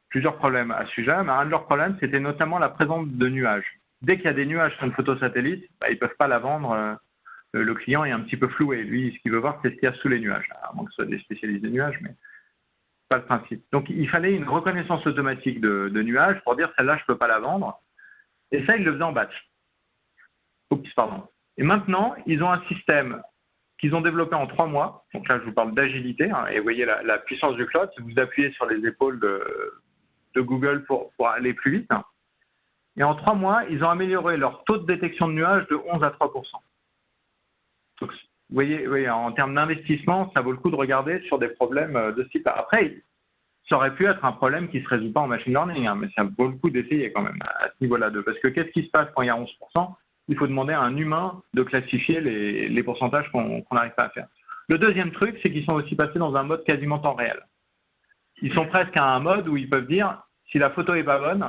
plusieurs problèmes à ce sujet, mais un de leurs problèmes, c'était notamment la présence de nuages. Dès qu'il y a des nuages sur une photo satellite, ils ne peuvent pas la vendre. Le client est un petit peu floué. Lui, ce qu'il veut voir, c'est ce qu'il y a sous les nuages. À moins que ce soit des spécialistes des nuages, mais pas le principe. Donc, il fallait une reconnaissance automatique de nuages pour dire celle-là, je ne peux pas la vendre. Et ça, ils le faisaient en batch. Oups, pardon. Et maintenant, ils ont un système qu'ils ont développé en 3 mois. Donc là, je vous parle d'agilité. Et vous voyez la puissance du cloud. Si vous appuyez sur les épaules de Google pour aller plus vite. Et en 3 mois, ils ont amélioré leur taux de détection de nuages de 11 à 3%. Donc, vous voyez, en termes d'investissement, ça vaut le coup de regarder sur des problèmes de ce type-là. Après, ça aurait pu être un problème qui ne se résout pas en machine learning, mais ça vaut le coup d'essayer quand même à ce niveau-là. Parce que qu'est-ce qui se passe quand il y a 11% ? Il faut demander à un humain de classifier les pourcentages qu'on n'arrive pas à faire. Le deuxième truc, c'est qu'ils sont aussi passés dans un mode quasiment temps réel. Ils sont presque à un mode où ils peuvent dire, si la photo n'est pas bonne,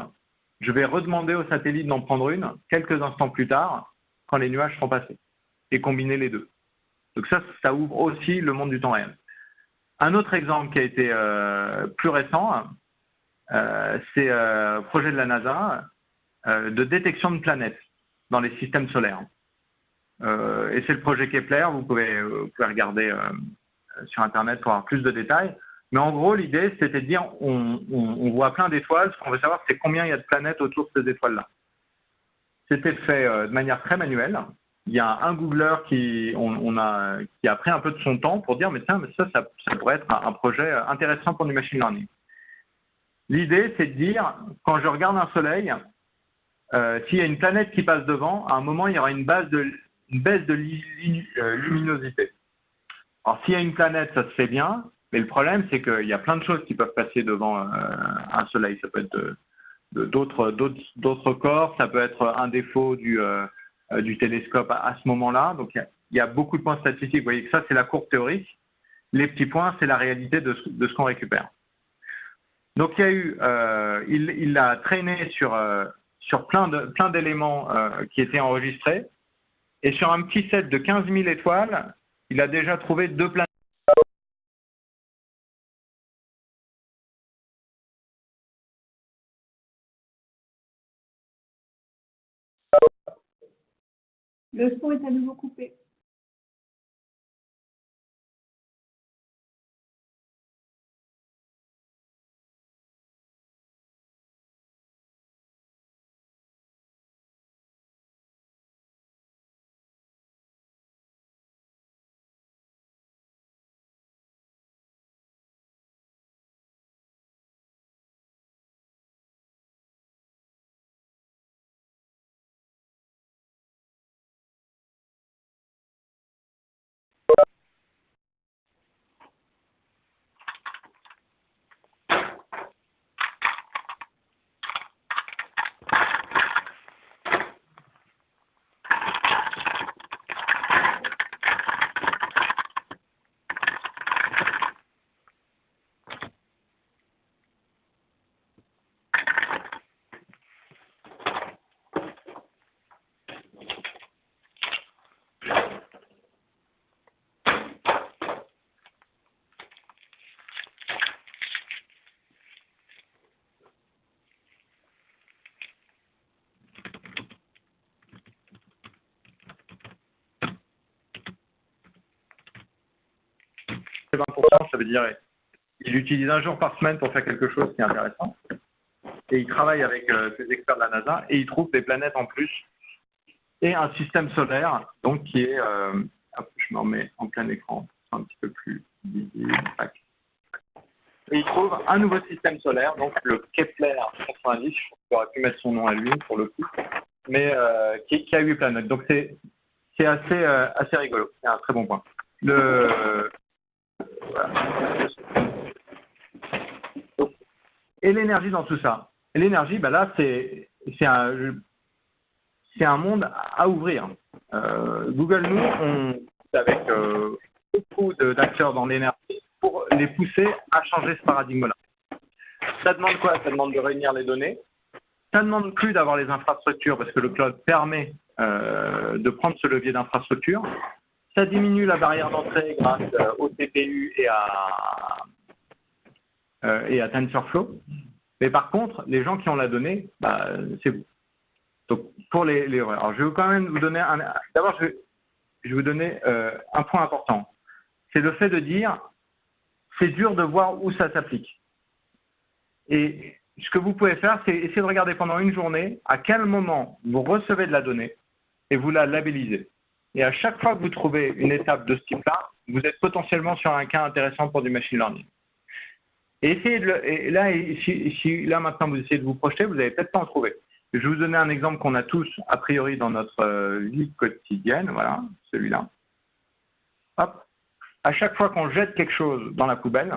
je vais redemander au satellite d'en prendre une quelques instants plus tard, quand les nuages seront passés, et combiner les deux. Donc ça ouvre aussi le monde du temps réel. Un autre exemple qui a été plus récent, c'est le projet de la NASA de détection de planètes dans les systèmes solaires. Et c'est le projet Kepler, vous pouvez regarder sur Internet pour avoir plus de détails. Mais en gros, l'idée, c'était de dire, on voit plein d'étoiles, ce qu'on veut savoir, c'est combien il y a de planètes autour de ces étoiles-là. C'était fait de manière très manuelle. Il y a un Googler qui a pris un peu de son temps pour dire, mais tiens, mais ça pourrait être un projet intéressant pour du machine learning. L'idée, c'est de dire, quand je regarde un soleil, s'il y a une planète qui passe devant, à un moment, il y aura une baisse de luminosité. Alors, s'il y a une planète, ça se fait bien. Mais le problème, c'est qu'il y a plein de choses qui peuvent passer devant un soleil. Ça peut être d'autres corps, ça peut être un défaut du télescope à ce moment-là. Donc, il y a beaucoup de points statistiques. Vous voyez que ça, c'est la courbe théorique. Les petits points, c'est la réalité de ce qu'on récupère. Donc, il y a eu, il a traîné sur plein d'éléments qui étaient enregistrés. Et sur un petit set de 15 000 étoiles, il a déjà trouvé 2 planètes. Le son est à nouveau coupé. C'est 20%, ça veut dire il utilise un jour par semaine pour faire quelque chose qui est intéressant. Et il travaille avec ses experts de la NASA et il trouve des planètes en plus et un système solaire donc qui est, je me remets en plein écran, c'est un petit peu plus visible. Et il trouve un nouveau système solaire, donc le Kepler 90, j'aurais pu mettre son nom à lui pour le coup, mais qui a 8 planètes. Donc c'est assez rigolo, c'est un très bon point. Et l'énergie dans tout ça. Et l'énergie, là, c'est un monde à ouvrir. Google, nous, on avec beaucoup d'acteurs dans l'énergie pour les pousser à changer ce paradigme-là. Ça demande quoi? Ça demande de réunir les données. Ça ne demande plus d'avoir les infrastructures parce que le cloud permet de prendre ce levier d'infrastructure. Ça diminue la barrière d'entrée grâce au CPU et à TensorFlow. Mais par contre, les gens qui ont la donnée, c'est vous. Donc, pour alors, je vais quand même vous donner d'abord, je vais vous donner un point important. C'est le fait de dire, c'est dur de voir où ça s'applique. Et ce que vous pouvez faire, c'est essayer de regarder pendant une journée à quel moment vous recevez de la donnée et vous la labellisez. Et à chaque fois que vous trouvez une étape de ce type-là, vous êtes potentiellement sur un cas intéressant pour du machine learning. Et essayez si là maintenant vous essayez de vous projeter, vous n'allez peut-être pas en trouver. Je vais vous donner un exemple qu'on a tous a priori dans notre vie quotidienne, voilà, celui-là. Hop. À chaque fois qu'on jette quelque chose dans la poubelle,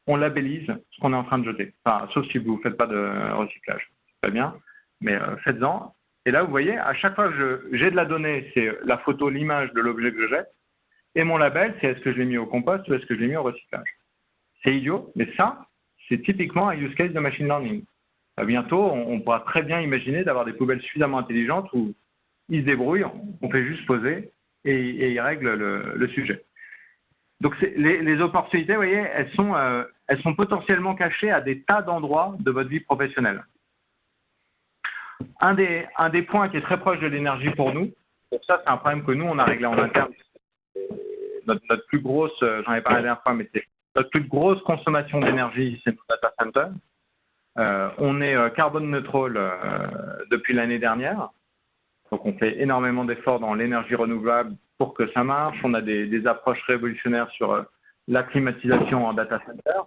on labellise ce qu'on est en train de jeter. Enfin, sauf si vous ne faites pas de recyclage. C'est pas bien, mais faites-en. Et là, vous voyez, à chaque fois que j'ai de la donnée, c'est la photo, l'image de l'objet que je jette. Et mon label, c'est est-ce que je l'ai mis au compost ou est-ce que je l'ai mis au recyclage. C'est idiot, mais ça, c'est typiquement un use case de machine learning. Bientôt, on pourra très bien imaginer d'avoir des poubelles suffisamment intelligentes où ils se débrouillent, on fait juste poser et ils règlent le sujet. Donc, les opportunités, vous voyez, elles sont potentiellement cachées à des tas d'endroits de votre vie professionnelle. Un des points qui est très proche de l'énergie pour nous, donc ça, c'est un problème que nous, on a réglé en interne. Notre plus grosse, j'en ai parlé la dernière fois, mais c'est notre plus grosse consommation d'énergie, c'est notre data center. On est carbone neutral depuis l'année dernière. Donc, on fait énormément d'efforts dans l'énergie renouvelable pour que ça marche. On a des approches révolutionnaires sur la climatisation en data center.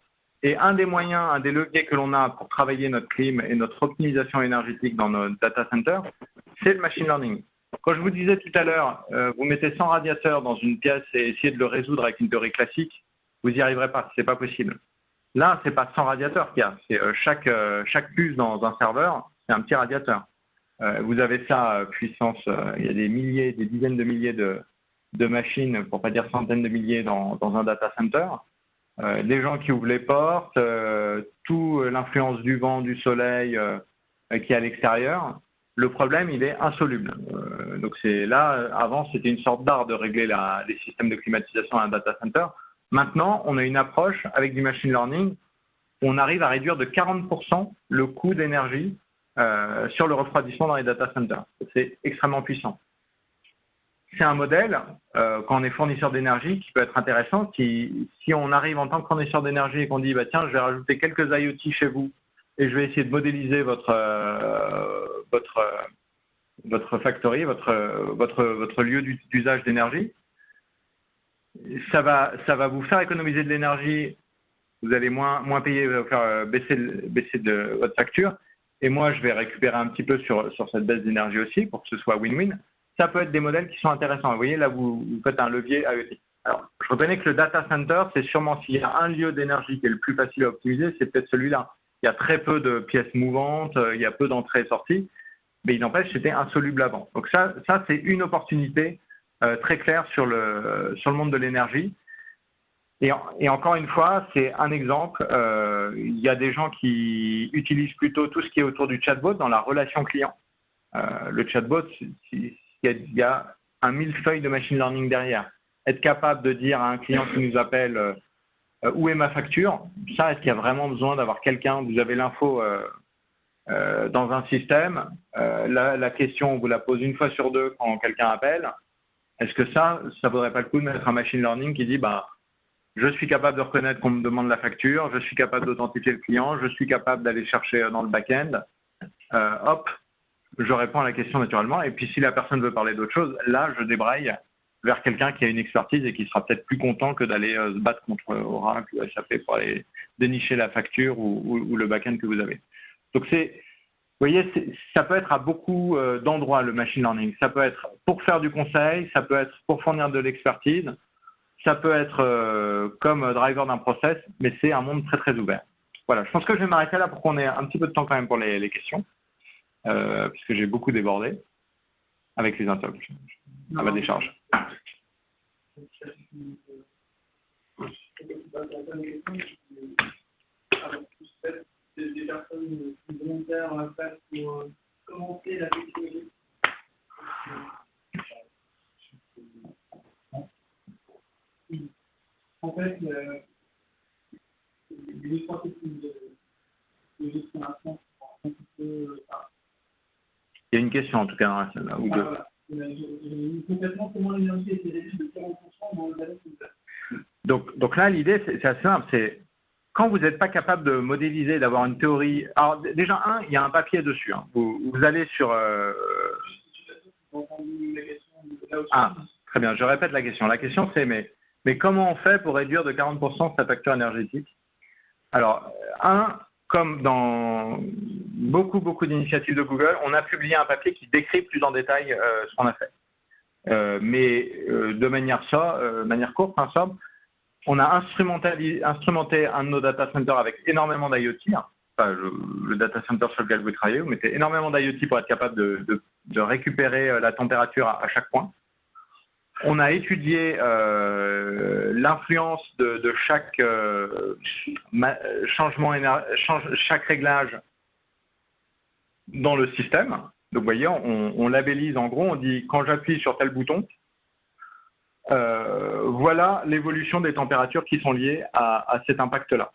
Et un des moyens, un des leviers que l'on a pour travailler notre clim et notre optimisation énergétique dans nos data centers, c'est le machine learning. Quand je vous disais tout à l'heure, vous mettez 100 radiateurs dans une pièce et essayez de le résoudre avec une théorie classique, vous n'y arriverez pas, c'est pas possible. Là, c'est pas 100 radiateurs qu'il y a, c'est chaque puce dans un serveur, c'est un petit radiateur. Vous avez ça puissance, il y a des milliers, des dizaines de milliers de machines, pour pas dire centaines de milliers dans un data center. Des gens qui ouvrent les portes, tout l'influence du vent, du soleil qui est à l'extérieur. Le problème, il est insoluble. Donc c'est là, avant, c'était une sorte d'art de régler les systèmes de climatisation à un data center. Maintenant, on a une approche avec du machine learning où on arrive à réduire de 40% le coût d'énergie sur le refroidissement dans les data centers. C'est extrêmement puissant. C'est un modèle, quand on est fournisseur d'énergie, qui peut être intéressant. Si on arrive en tant que fournisseur d'énergie et qu'on dit, bah, tiens, je vais rajouter quelques IoT chez vous et je vais essayer de modéliser votre factory, votre lieu d'usage d'énergie, ça va vous faire économiser de l'énergie. Vous allez moins payer, faire baisser de votre facture. Et moi, je vais récupérer un petit peu sur cette baisse d'énergie aussi pour que ce soit win-win. Ça peut être des modèles qui sont intéressants. Vous voyez, là, vous faites un levier IoT. Alors, je reconnais que le data center, c'est sûrement s'il y a un lieu d'énergie qui est le plus facile à optimiser, c'est peut-être celui-là. Il y a très peu de pièces mouvantes, il y a peu d'entrées et sorties, mais il n'empêche, c'était insoluble avant. Donc ça c'est une opportunité très claire sur le monde de l'énergie. Et encore une fois, c'est un exemple. Il y a des gens qui utilisent plutôt tout ce qui est autour du chatbot dans la relation client. Le chatbot, il y a un millefeuille de machine learning derrière. Être capable de dire à un client qui nous appelle où est ma facture, ça, est-ce qu'il y a vraiment besoin d'avoir quelqu'un, vous avez l'info dans un système, la question, on vous la pose une fois sur deux quand quelqu'un appelle. Est-ce que ça vaudrait pas le coup de mettre un machine learning qui dit, bah, je suis capable de reconnaître qu'on me demande la facture, je suis capable d'authentifier le client, je suis capable d'aller chercher dans le back-end, hop, je réponds à la question naturellement. Et puis si la personne veut parler d'autre chose, là, je débraille vers quelqu'un qui a une expertise et qui sera peut-être plus content que d'aller se battre contre Oracle ou SAP pour aller dénicher la facture ou le back-end que vous avez. Donc vous voyez, ça peut être à beaucoup d'endroits le machine learning. Ça peut être pour faire du conseil, ça peut être pour fournir de l'expertise, ça peut être comme driver d'un process, mais c'est un monde très très ouvert. Voilà, je pense que je vais m'arrêter là pour qu'on ait un petit peu de temps quand même pour les questions, puisque j'ai beaucoup débordé avec les interruptions à ma décharge. Des personnes volontaires en face pour commenter la technologie. En fait, les trois techniques de gestion à fond sont un petit peu. Il y a une question en tout cas dans la salle, ou deux. Complètement, comment l'énergie a été réduite de 40% dans le data center. Donc là, l'idée, c'est assez simple, c'est quand vous n'êtes pas capable de modéliser, d'avoir une théorie. Alors déjà, il y a un papier dessus. Hein. Vous allez sur. Ah, très bien. Je répète la question. La question, c'est mais comment on fait pour réduire de 40% sa facture énergétique? Alors, comme dans beaucoup d'initiatives de Google, on a publié un papier qui décrit plus en détail ce qu'on a fait. Mais de manière courte, sobre, on a instrumenté un de nos data centers avec énormément d'IoT. Enfin, le data center sur lequel vous travaillez, vous mettez énormément d'IoT pour être capable de récupérer la température à chaque point. On a étudié l'influence de chaque chaque réglage dans le système. Donc, vous voyez, on labellise en gros, on dit quand j'appuie sur tel bouton, voilà l'évolution des températures qui sont liées à cet impact-là.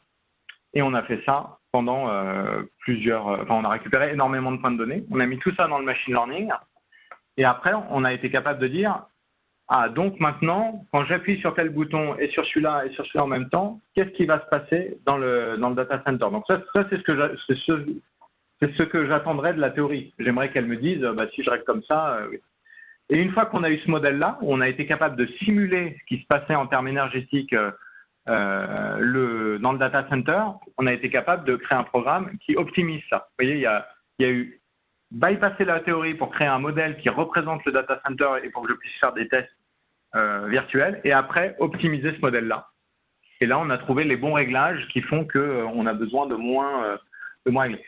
Et on a fait ça pendant on a récupéré énormément de points de données. On a mis tout ça dans le machine learning. Et après, on a été capable de dire, donc maintenant, quand j'appuie sur tel bouton et sur celui-là en même temps, qu'est-ce qui va se passer dans le data center? Donc ça c'est ce que j'attendrais de la théorie. J'aimerais qu'elle me dise, si je règle comme ça. Et une fois qu'on a eu ce modèle-là, on a été capable de simuler ce qui se passait en termes énergétiques dans le data center. On a été capable de créer un programme qui optimise ça. Vous voyez, il y a eu bypasser la théorie pour créer un modèle qui représente le data center et pour que je puisse faire des tests virtuels, et après optimiser ce modèle-là. Et là, on a trouvé les bons réglages qui font qu'on a besoin de moins régler.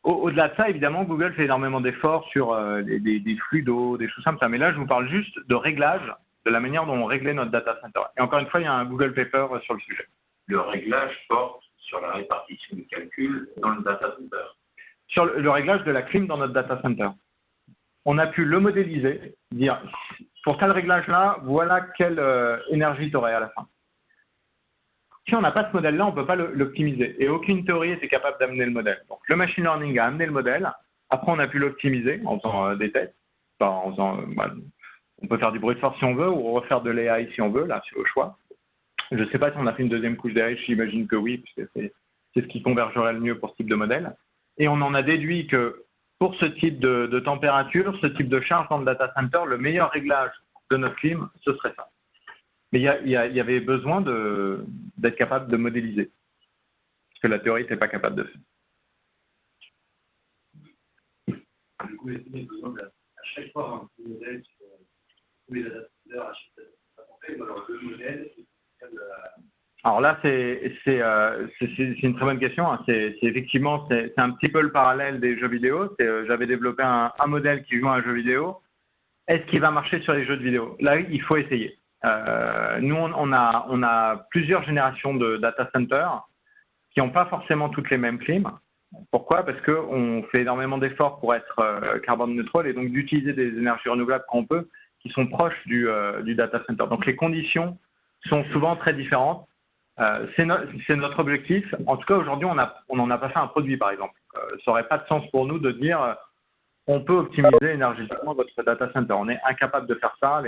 Au-delà de ça, évidemment, Google fait énormément d'efforts sur des flux d'eau, des choses comme ça. Mais là, je vous parle juste de réglage, de la manière dont on réglait notre data center. Et encore une fois, il y a un Google paper sur le sujet. Le réglage porte sur la répartition du calcul dans le data center. Sur le réglage de la clim dans notre data center. On a pu le modéliser, dire pour tel réglage-là, voilà quelle énergie tu aurais à la fin. Si on n'a pas ce modèle-là, on ne peut pas l'optimiser. Et aucune théorie était capable d'amener le modèle. Donc, le machine learning a amené le modèle. Après, on a pu l'optimiser en faisant des tests. Enfin, on peut faire du brute force si on veut ou refaire de l'AI si on veut. Là, c'est au choix. Je ne sais pas si on a fait une deuxième couche d'AI. J'imagine que oui, puisque c'est ce qui convergerait le mieux pour ce type de modèle. Et on en a déduit que pour ce type de température, ce type de charge dans le data center, le meilleur réglage de notre clim, ce serait ça. Mais il y avait besoin d'être capable de modéliser, ce que la théorie n'était pas capable de faire. Du coup, il y a besoin à chaque fois un modèle sur tous les data centers, à chaque data alors le modèle, alors là, c'est une très bonne question. Hein. Effectivement, c'est un petit peu le parallèle des jeux vidéo. J'avais développé un modèle qui joue à un jeu vidéo. Est-ce qu'il va marcher sur les jeux de vidéo? Là, il faut essayer. Nous, on a plusieurs générations de data centers qui n'ont pas forcément toutes les mêmes clims. Pourquoi? Parce qu'on fait énormément d'efforts pour être carbone neutral et donc d'utiliser des énergies renouvelables quand on peut, qui sont proches du data center. Donc les conditions sont souvent très différentes. C'est notre objectif. En tout cas, aujourd'hui, on n'en a pas fait un produit, par exemple. Ça n'aurait pas de sens pour nous de dire on peut optimiser énergétiquement votre data center. On est incapable de faire ça.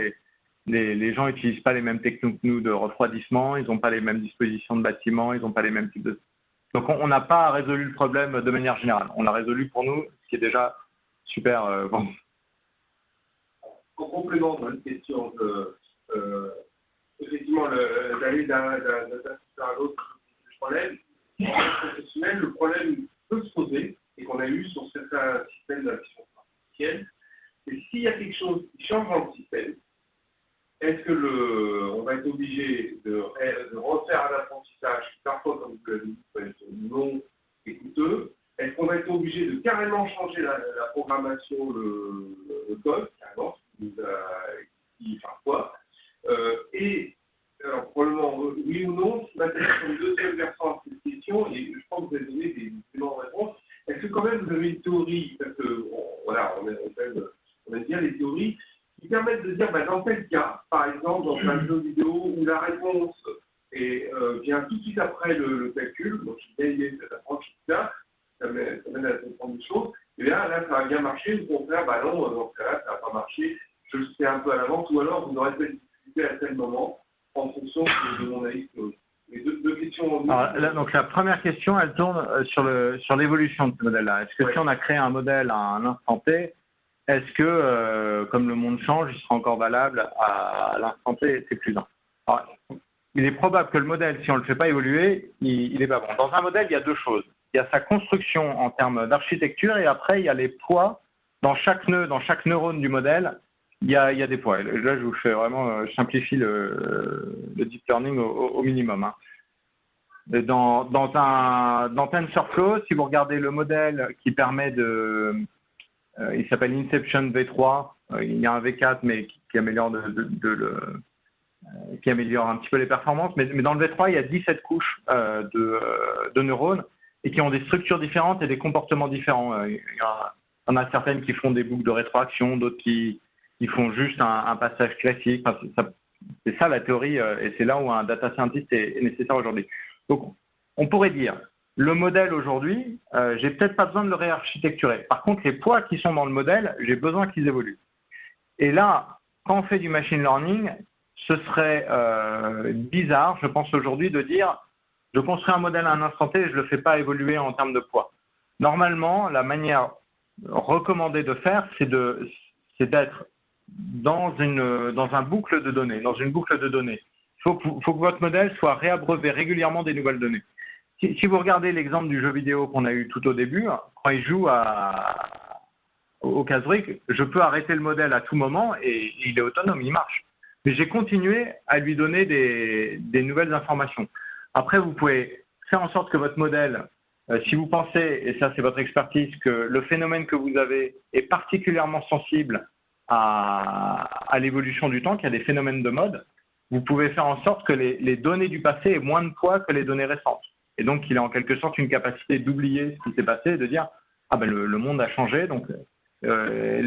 Les gens n'utilisent pas les mêmes techniques que nous de refroidissement, ils n'ont pas les mêmes dispositions de bâtiments, ils n'ont pas les mêmes types de... Donc, on n'a pas résolu le problème de manière générale. On l'a résolu pour nous, ce qui est déjà super bon. En complément de votre question, effectivement, d'aller d'un data center à l'autre, le problème, professionnel, le problème peut se poser, et qu'on a eu sur certains systèmes d'intelligence artificielle, et s'il y a quelque chose qui change dans le système, est-ce que on va être obligé de refaire un apprentissage qui parfois, comme vous l'avez dit, peut être long et coûteux? Est-ce qu'on va être obligé de carrément changer la programmation, le code, carrément, qui parfois et alors probablement oui ou non, ce qui m'intéresse comme deuxième versant à cette question, et je pense que vous avez donné des éléments de réponse, est-ce que quand même vous avez une théorie, parce que voilà, on aime bien les théories, qui permettent de dire, dans tel cas, par exemple, dans un jeu vidéo où la réponse vient tout de suite après le calcul, donc j'ai bien aimé cette approche-là, ça mène à comprendre des choses, et bien là, ça a bien marché, au contraire, non, dans ce cas-là, ça n'a pas marché, je le sais un peu à l'avance, ou alors vous n'aurez pas discuté à tel moment, en fonction de mon analyse théorique. Les deux questions. Alors, là, donc la première question, elle tourne sur l'évolution de ce modèle-là. Est-ce que si on a créé un modèle à un instant T, est-ce que, comme le monde change, il sera encore valable à l'instant T? C'est plus un. Alors, il est probable que le modèle, si on ne le fait pas évoluer, il est pas bon. Dans un modèle, il y a deux choses. Il y a sa construction en termes d'architecture et après, il y a les poids. Dans chaque nœud, dans chaque neurone du modèle, il y a des poids. Là, je vous fais vraiment, je simplifie le deep learning au minimum. Hein. Dans TensorFlow, si vous regardez le modèle qui permet il s'appelle Inception V3, il y a un V4 mais qui améliore qui améliore un petit peu les performances, mais dans le V3, il y a 17 couches de neurones et qui ont des structures différentes et des comportements différents. Il y en a certaines qui font des boucles de rétroaction, d'autres qui font juste un passage classique. Enfin, c'est ça la théorie et c'est là où un data scientist est nécessaire aujourd'hui. Donc, on pourrait dire, le modèle aujourd'hui, j'ai peut-être pas besoin de le réarchitecturer. Par contre, les poids qui sont dans le modèle, j'ai besoin qu'ils évoluent. Et là, quand on fait du machine learning, ce serait bizarre, je pense aujourd'hui, de dire, je construis un modèle à un instant T et je ne le fais pas évoluer en termes de poids. Normalement, la manière recommandée de faire, c'est d'être dans un boucle de données, dans une boucle de données. Il faut que votre modèle soit réabreuvé régulièrement des nouvelles données. Si vous regardez l'exemple du jeu vidéo qu'on a eu tout au début, quand il joue au casse-brique, je peux arrêter le modèle à tout moment et il est autonome, il marche. Mais j'ai continué à lui donner des nouvelles informations. Après, vous pouvez faire en sorte que votre modèle, si vous pensez, et ça c'est votre expertise, que le phénomène que vous avez est particulièrement sensible à l'évolution du temps, qu'il y a des phénomènes de mode, vous pouvez faire en sorte que les données du passé aient moins de poids que les données récentes. Et donc, qu'il ait en quelque sorte une capacité d'oublier ce qui s'est passé et de dire « Ah ben le monde a changé, donc le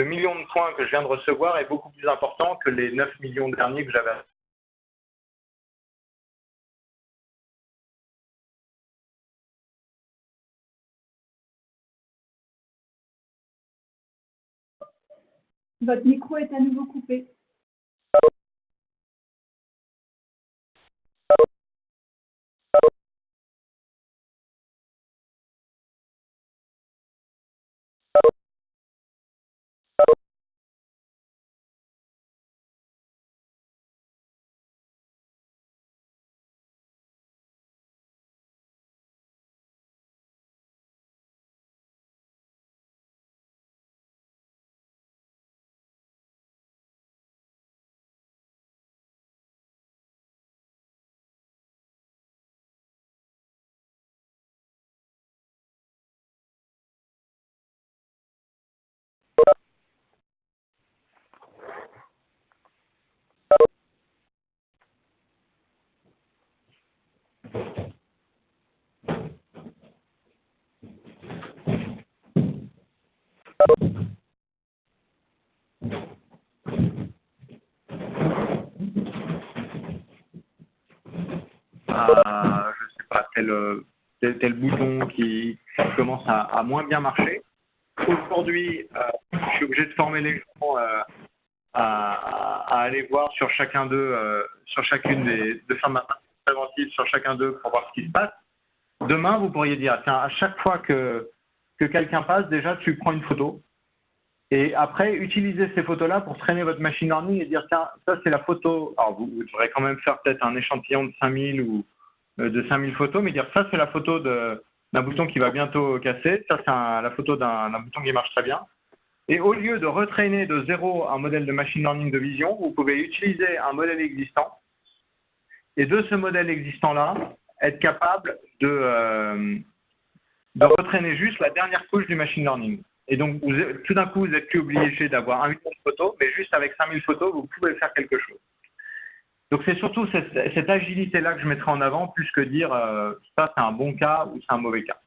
million de points que je viens de recevoir est beaucoup plus important que les 9 millions derniers que j'avais. » Votre micro est à nouveau coupé. Je sais pas, tel bouton qui commence à moins bien marcher. Aujourd'hui, je suis obligé de former les gens à aller voir sur chacun d'eux, sur chacune de faire ma partie préventive sur chacun d'eux pour voir ce qui se passe. Demain, vous pourriez dire, tiens, à chaque fois que quelqu'un passe, déjà, tu prends une photo. Et après, utilisez ces photos-là pour traîner votre machine learning et dire, tiens, ça, c'est la photo. Alors, vous devrez quand même faire peut-être un échantillon de 5000 ou de 5000 photos, mais dire, ça, c'est la photo d'un bouton qui va bientôt casser. Ça, c'est la photo d'un bouton qui marche très bien. Et au lieu de retraîner de zéro un modèle de machine learning de vision, vous pouvez utiliser un modèle existant. Et de ce modèle existant-là, être capable de retraîner juste la dernière couche du machine learning. Et donc, tout d'un coup, vous n'êtes plus obligé d'avoir 1 million de photos, mais juste avec 5000 photos, vous pouvez faire quelque chose. Donc, c'est surtout cette agilité-là que je mettrai en avant, plus que dire ça, c'est un bon cas ou c'est un mauvais cas.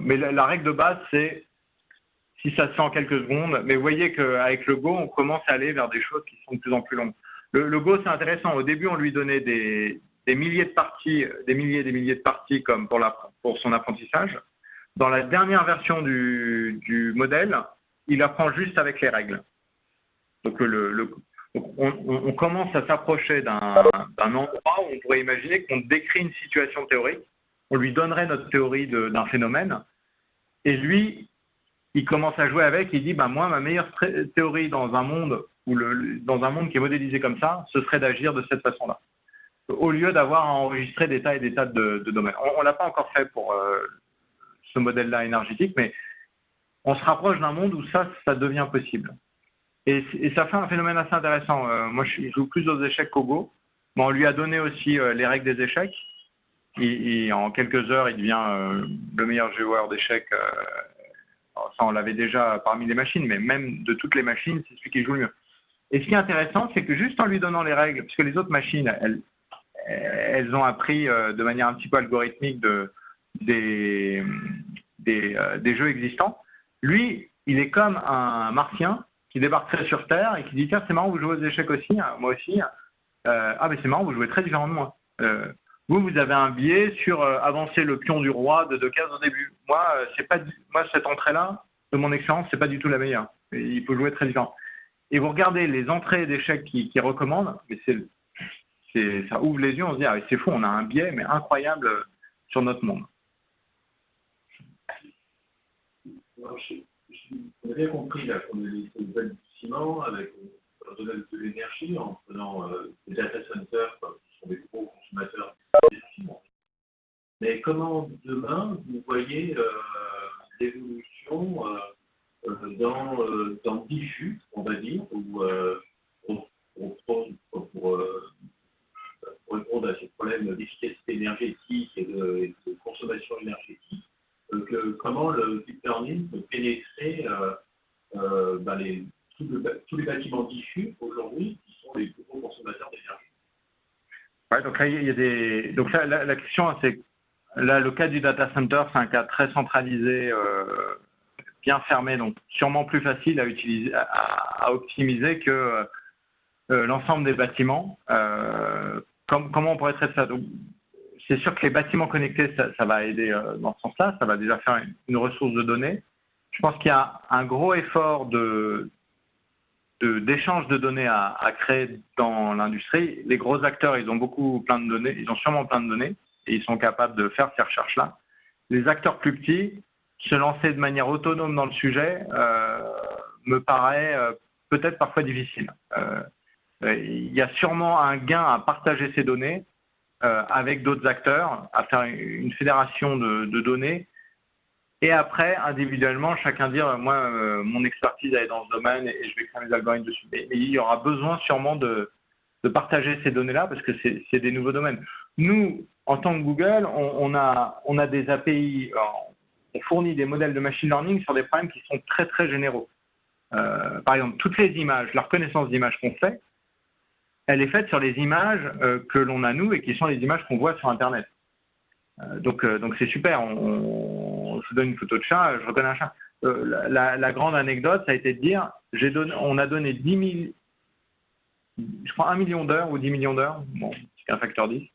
Mais la règle de base, c'est si ça se fait en quelques secondes. Mais vous voyez qu'avec le Go, on commence à aller vers des choses qui sont de plus en plus longues. Le Go, c'est intéressant. Au début, on lui donnait des milliers de parties, des milliers et des milliers de parties comme pour son apprentissage. Dans la dernière version du modèle, il apprend juste avec les règles. Donc, on commence à s'approcher d'un endroit où on pourrait imaginer qu'on décrit une situation théorique, on lui donnerait notre théorie d'un phénomène, et lui, il commence à jouer avec, il dit, moi, ma meilleure théorie dans un monde dans un monde qui est modélisé comme ça, ce serait d'agir de cette façon-là, au lieu d'avoir à enregistrer des tas et des tas de domaines. On ne l'a pas encore fait pour ce modèle-là énergétique, mais on se rapproche d'un monde où ça devient possible. Et ça fait un phénomène assez intéressant. Moi, je joue plus aux échecs qu'au Go, mais on lui a donné aussi les règles des échecs. En quelques heures, il devient le meilleur joueur d'échecs. Ça, on l'avait déjà parmi les machines, mais même de toutes les machines, c'est celui qui joue le mieux. Et ce qui est intéressant, c'est que juste en lui donnant les règles, puisque les autres machines, elles ont appris de manière un petit peu algorithmique des jeux existants. Lui, il est comme un martien qui débarquerait sur Terre et qui dit, tiens, c'est marrant, vous jouez aux échecs aussi, hein, moi aussi. Mais c'est marrant, vous jouez très différent de moi. Vous avez un biais sur avancer le pion du roi de 2 cases au début. Moi, cette entrée-là, de mon expérience, c'est pas du tout la meilleure. Il faut jouer très différent. Et vous regardez les entrées d'échecs qui recommandent, mais ça ouvre les yeux, on se dit, c'est fou, on a un biais, mais incroyable sur notre monde. On a bien compris là qu'on est sur le domaine du ciment, avec le domaine de l'énergie, en prenant les data centers, qui sont des gros consommateurs de ciment. Mais comment demain vous voyez l'évolution dans diffus, on va dire, ou pour problèmes d'efficacité énergétique et de consommation énergétique, comment le deep learning peut pénétrer tous les bâtiments diffus aujourd'hui qui sont les plus gros consommateurs d'énergie. Ouais, donc là, il y a des. Donc là, la question, c'est là, le cas du data center, c'est un cas très centralisé, bien fermé, donc sûrement plus facile à utiliser, à optimiser que l'ensemble des bâtiments. Comment on pourrait traiter ça? Donc, c'est sûr que les bâtiments connectés, ça va aider dans ce sens-là. Ça va déjà faire une ressource de données. Je pense qu'il y a un gros effort d'échange de données à créer dans l'industrie. Les gros acteurs, ils ont plein de données, ils ont sûrement plein de données et ils sont capables de faire ces recherches-là. Les acteurs plus petits, se lancer de manière autonome dans le sujet me paraît peut-être parfois difficile. Il y a sûrement un gain à partager ces données avec d'autres acteurs, à faire une fédération de données. Et après, individuellement, chacun dire, moi, mon expertise elle est dans ce domaine et je vais créer mes algorithmes dessus. Mais il y aura besoin sûrement de partager ces données-là parce que c'est des nouveaux domaines. Nous, en tant que Google, on a des API, on fournit des modèles de machine learning sur des problèmes qui sont très, très généraux. Par exemple, toutes les images, la reconnaissance d'images qu'on fait, elle est faite sur les images que l'on a nous et qui sont les images qu'on voit sur Internet. Donc c'est super. Je vous donne une photo de chat, je reconnais un chat. La grande anecdote, ça a été de dire, on a donné 10 000, je crois 1 million d'heures ou 10 millions d'heures, bon, c'est un facteur 10,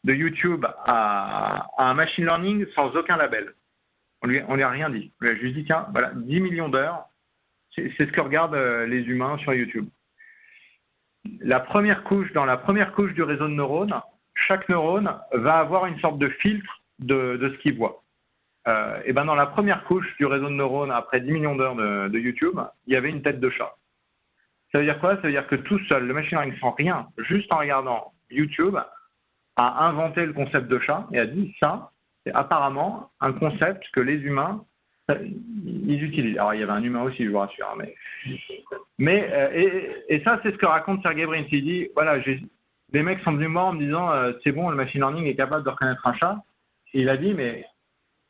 de YouTube à un machine learning sans aucun label. On lui a rien dit. On lui a juste dit, tiens, voilà, 10 millions d'heures, c'est ce que regardent les humains sur YouTube. Dans la première couche du réseau de neurones, chaque neurone va avoir une sorte de filtre de ce qu'il voit. Et ben dans la première couche du réseau de neurones, après 10 millions d'heures de YouTube, il y avait une tête de chat. Ça veut dire quoi? Ça veut dire que tout seul, le machine learning sans rien, juste en regardant YouTube, a inventé le concept de chat et a dit ça, c'est apparemment un concept que les humains, ils utilisent. Alors il y avait un humain aussi, je vous rassure, et ça c'est ce que raconte Sergey Brin. Il dit, voilà, les mecs sont venus me voir en me disant c'est bon, le machine learning est capable de reconnaître un chat. Et il a dit, mais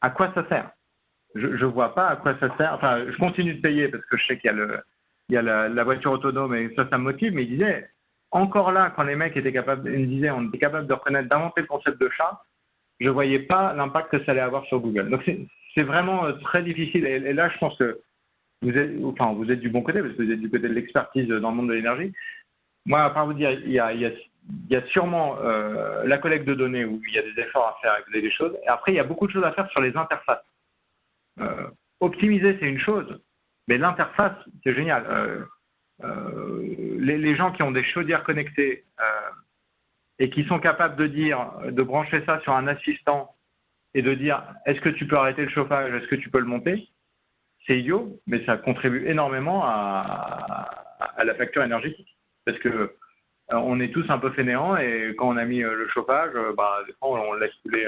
à quoi ça sert? Je vois pas à quoi ça sert. Enfin, je continue de payer parce que je sais qu'il y a la voiture autonome et ça me motive. Mais il disait, encore là, quand les mecs étaient capables, ils me disaient, on était capable de reconnaître, d'inventer le concept de chat, je voyais pas l'impact que ça allait avoir sur Google. Donc c'est vraiment très difficile. Et là, je pense que vous êtes du bon côté parce que vous êtes du côté de l'expertise dans le monde de l'énergie. Moi, à part vous dire, il y a sûrement la collecte de données où il y a des efforts à faire avec des choses. Et après, il y a beaucoup de choses à faire sur les interfaces. Optimiser, c'est une chose, mais l'interface, c'est génial. Les gens qui ont des chaudières connectées et qui sont capables de brancher ça sur un assistant et de dire, est-ce que tu peux arrêter le chauffage, est-ce que tu peux le monter? C'est idiot, mais ça contribue énormément à la facture énergétique. Parce que on est tous un peu fainéants et quand on a mis le chauffage, des fois on laisse couler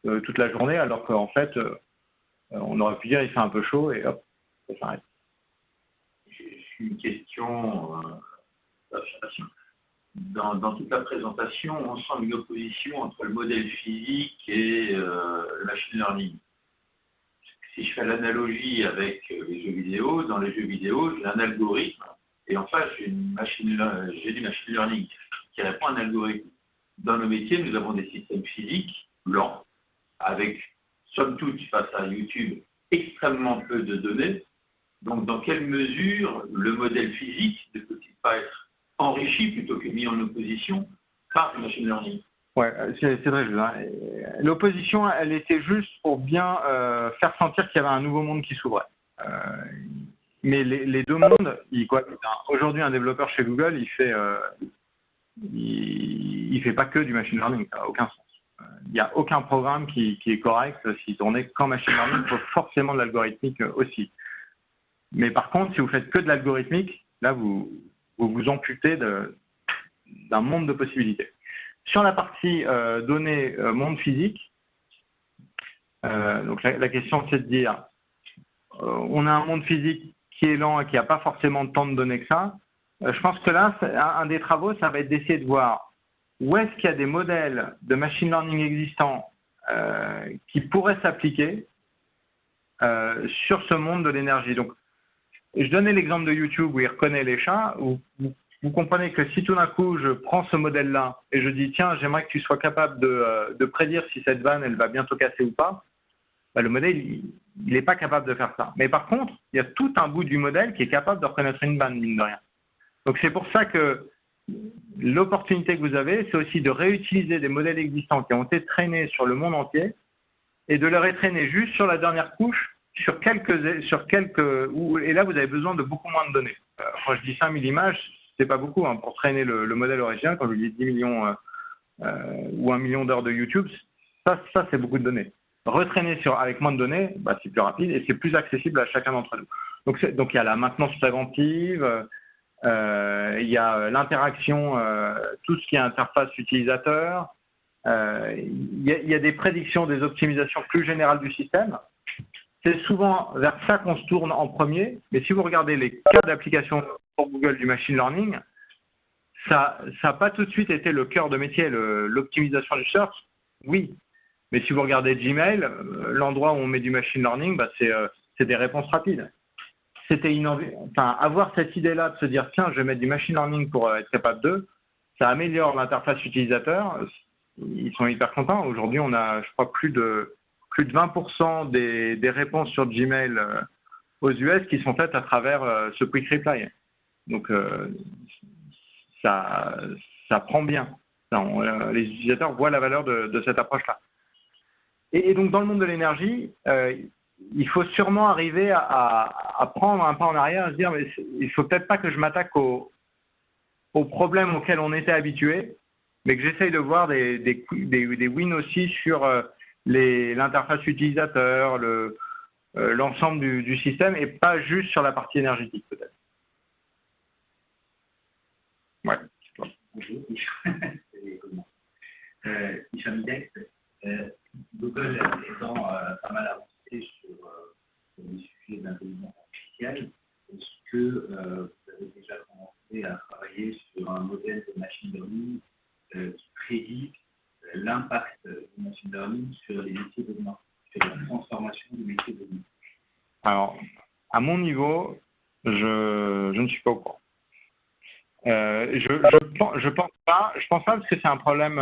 toute la journée alors qu'en fait on aurait pu dire il fait un peu chaud et hop, ça s'arrête. J'ai une question d'affirmation. Dans toute la présentation, on sent une opposition entre le modèle physique et le machine learning. Si je fais l'analogie avec les jeux vidéo, dans les jeux vidéo, j'ai un algorithme et en face, j'ai du machine learning qui répond à un algorithme. Dans nos métiers, nous avons des systèmes physiques lents, avec, somme toute, face à YouTube, extrêmement peu de données. Donc, dans quelle mesure le modèle physique ne peut-il pas être enrichi plutôt que mis en opposition par le machine learning? Ouais, c'est vrai, l'opposition, elle était juste pour bien faire sentir qu'il y avait un nouveau monde qui s'ouvrait. Mais les deux mondes, aujourd'hui, un développeur chez Google, il fait pas que du machine learning, ça n'a aucun sens. Il n'y a aucun programme qui est correct s'il tournait qu'en machine learning, il faut forcément de l'algorithmique aussi. Mais par contre, si vous faites que de l'algorithmique, là, vous amputez d'un monde de possibilités. Sur la partie données monde physique, donc la question c'est de dire, on a un monde physique qui est lent et qui n'a pas forcément tant de données que ça. Je pense que là, un des travaux, ça va être d'essayer de voir où est-ce qu'il y a des modèles de machine learning existants qui pourraient s'appliquer sur ce monde de l'énergie. Donc, je donnais l'exemple de YouTube où il reconnaît les chats, où vous comprenez que si tout d'un coup je prends ce modèle-là et je dis tiens, j'aimerais que tu sois capable de prédire si cette vanne elle va bientôt casser ou pas, bah, le modèle il n'est pas capable de faire ça. Mais par contre, il y a tout un bout du modèle qui est capable de reconnaître une vanne, mine de rien. Donc c'est pour ça que l'opportunité que vous avez, c'est aussi de réutiliser des modèles existants qui ont été traînés sur le monde entier et de les retraîner juste sur la dernière couche, sur quelques et là vous avez besoin de beaucoup moins de données. Quand je dis 5000 images, c'est pas beaucoup hein, pour traîner le modèle original. Quand je dis 10 millions ou 1 million d'heures de YouTube, ça c'est beaucoup de données. Retraîner avec moins de données, bah, c'est plus rapide et c'est plus accessible à chacun d'entre nous. Donc il y a la maintenance préventive, il y a l'interaction, tout ce qui est interface utilisateur, il y a des prédictions, des optimisations plus générales du système. C'est souvent vers ça qu'on se tourne en premier, mais si vous regardez les cas d'application pour Google du machine learning, ça n'a pas tout de suite été le cœur de métier, l'optimisation du search, oui. Mais si vous regardez Gmail, l'endroit où on met du machine learning, bah, c'est des réponses rapides. Avoir cette idée-là de se dire tiens, je vais mettre du machine learning pour être capable d'eux, ça améliore l'interface utilisateur. Ils sont hyper contents. Aujourd'hui, on a, je crois, plus de 20% des réponses sur Gmail aux US qui sont faites à travers ce quick reply. Donc, ça prend bien. Les utilisateurs voient la valeur de cette approche-là. Et donc, dans le monde de l'énergie, il faut sûrement arriver à prendre un pas en arrière et se dire mais il faut peut-être pas que je m'attaque aux problèmes auxquels on était habitué, mais que j'essaye de voir des wins aussi sur l'interface utilisateur, l'ensemble du système et pas juste sur la partie énergétique peut-être. Ouais. Bonjour, Hicham Index. Google étant pas mal avancé sur les sujets d'intelligence artificielle, est-ce que vous avez déjà commencé à travailler sur un modèle de machine learning qui prédit l'impact du machine learning sur les métiers de demain, sur la transformation du métier de demain? Alors, à mon niveau, je ne suis pas au courant. Je pense pas parce que c'est un problème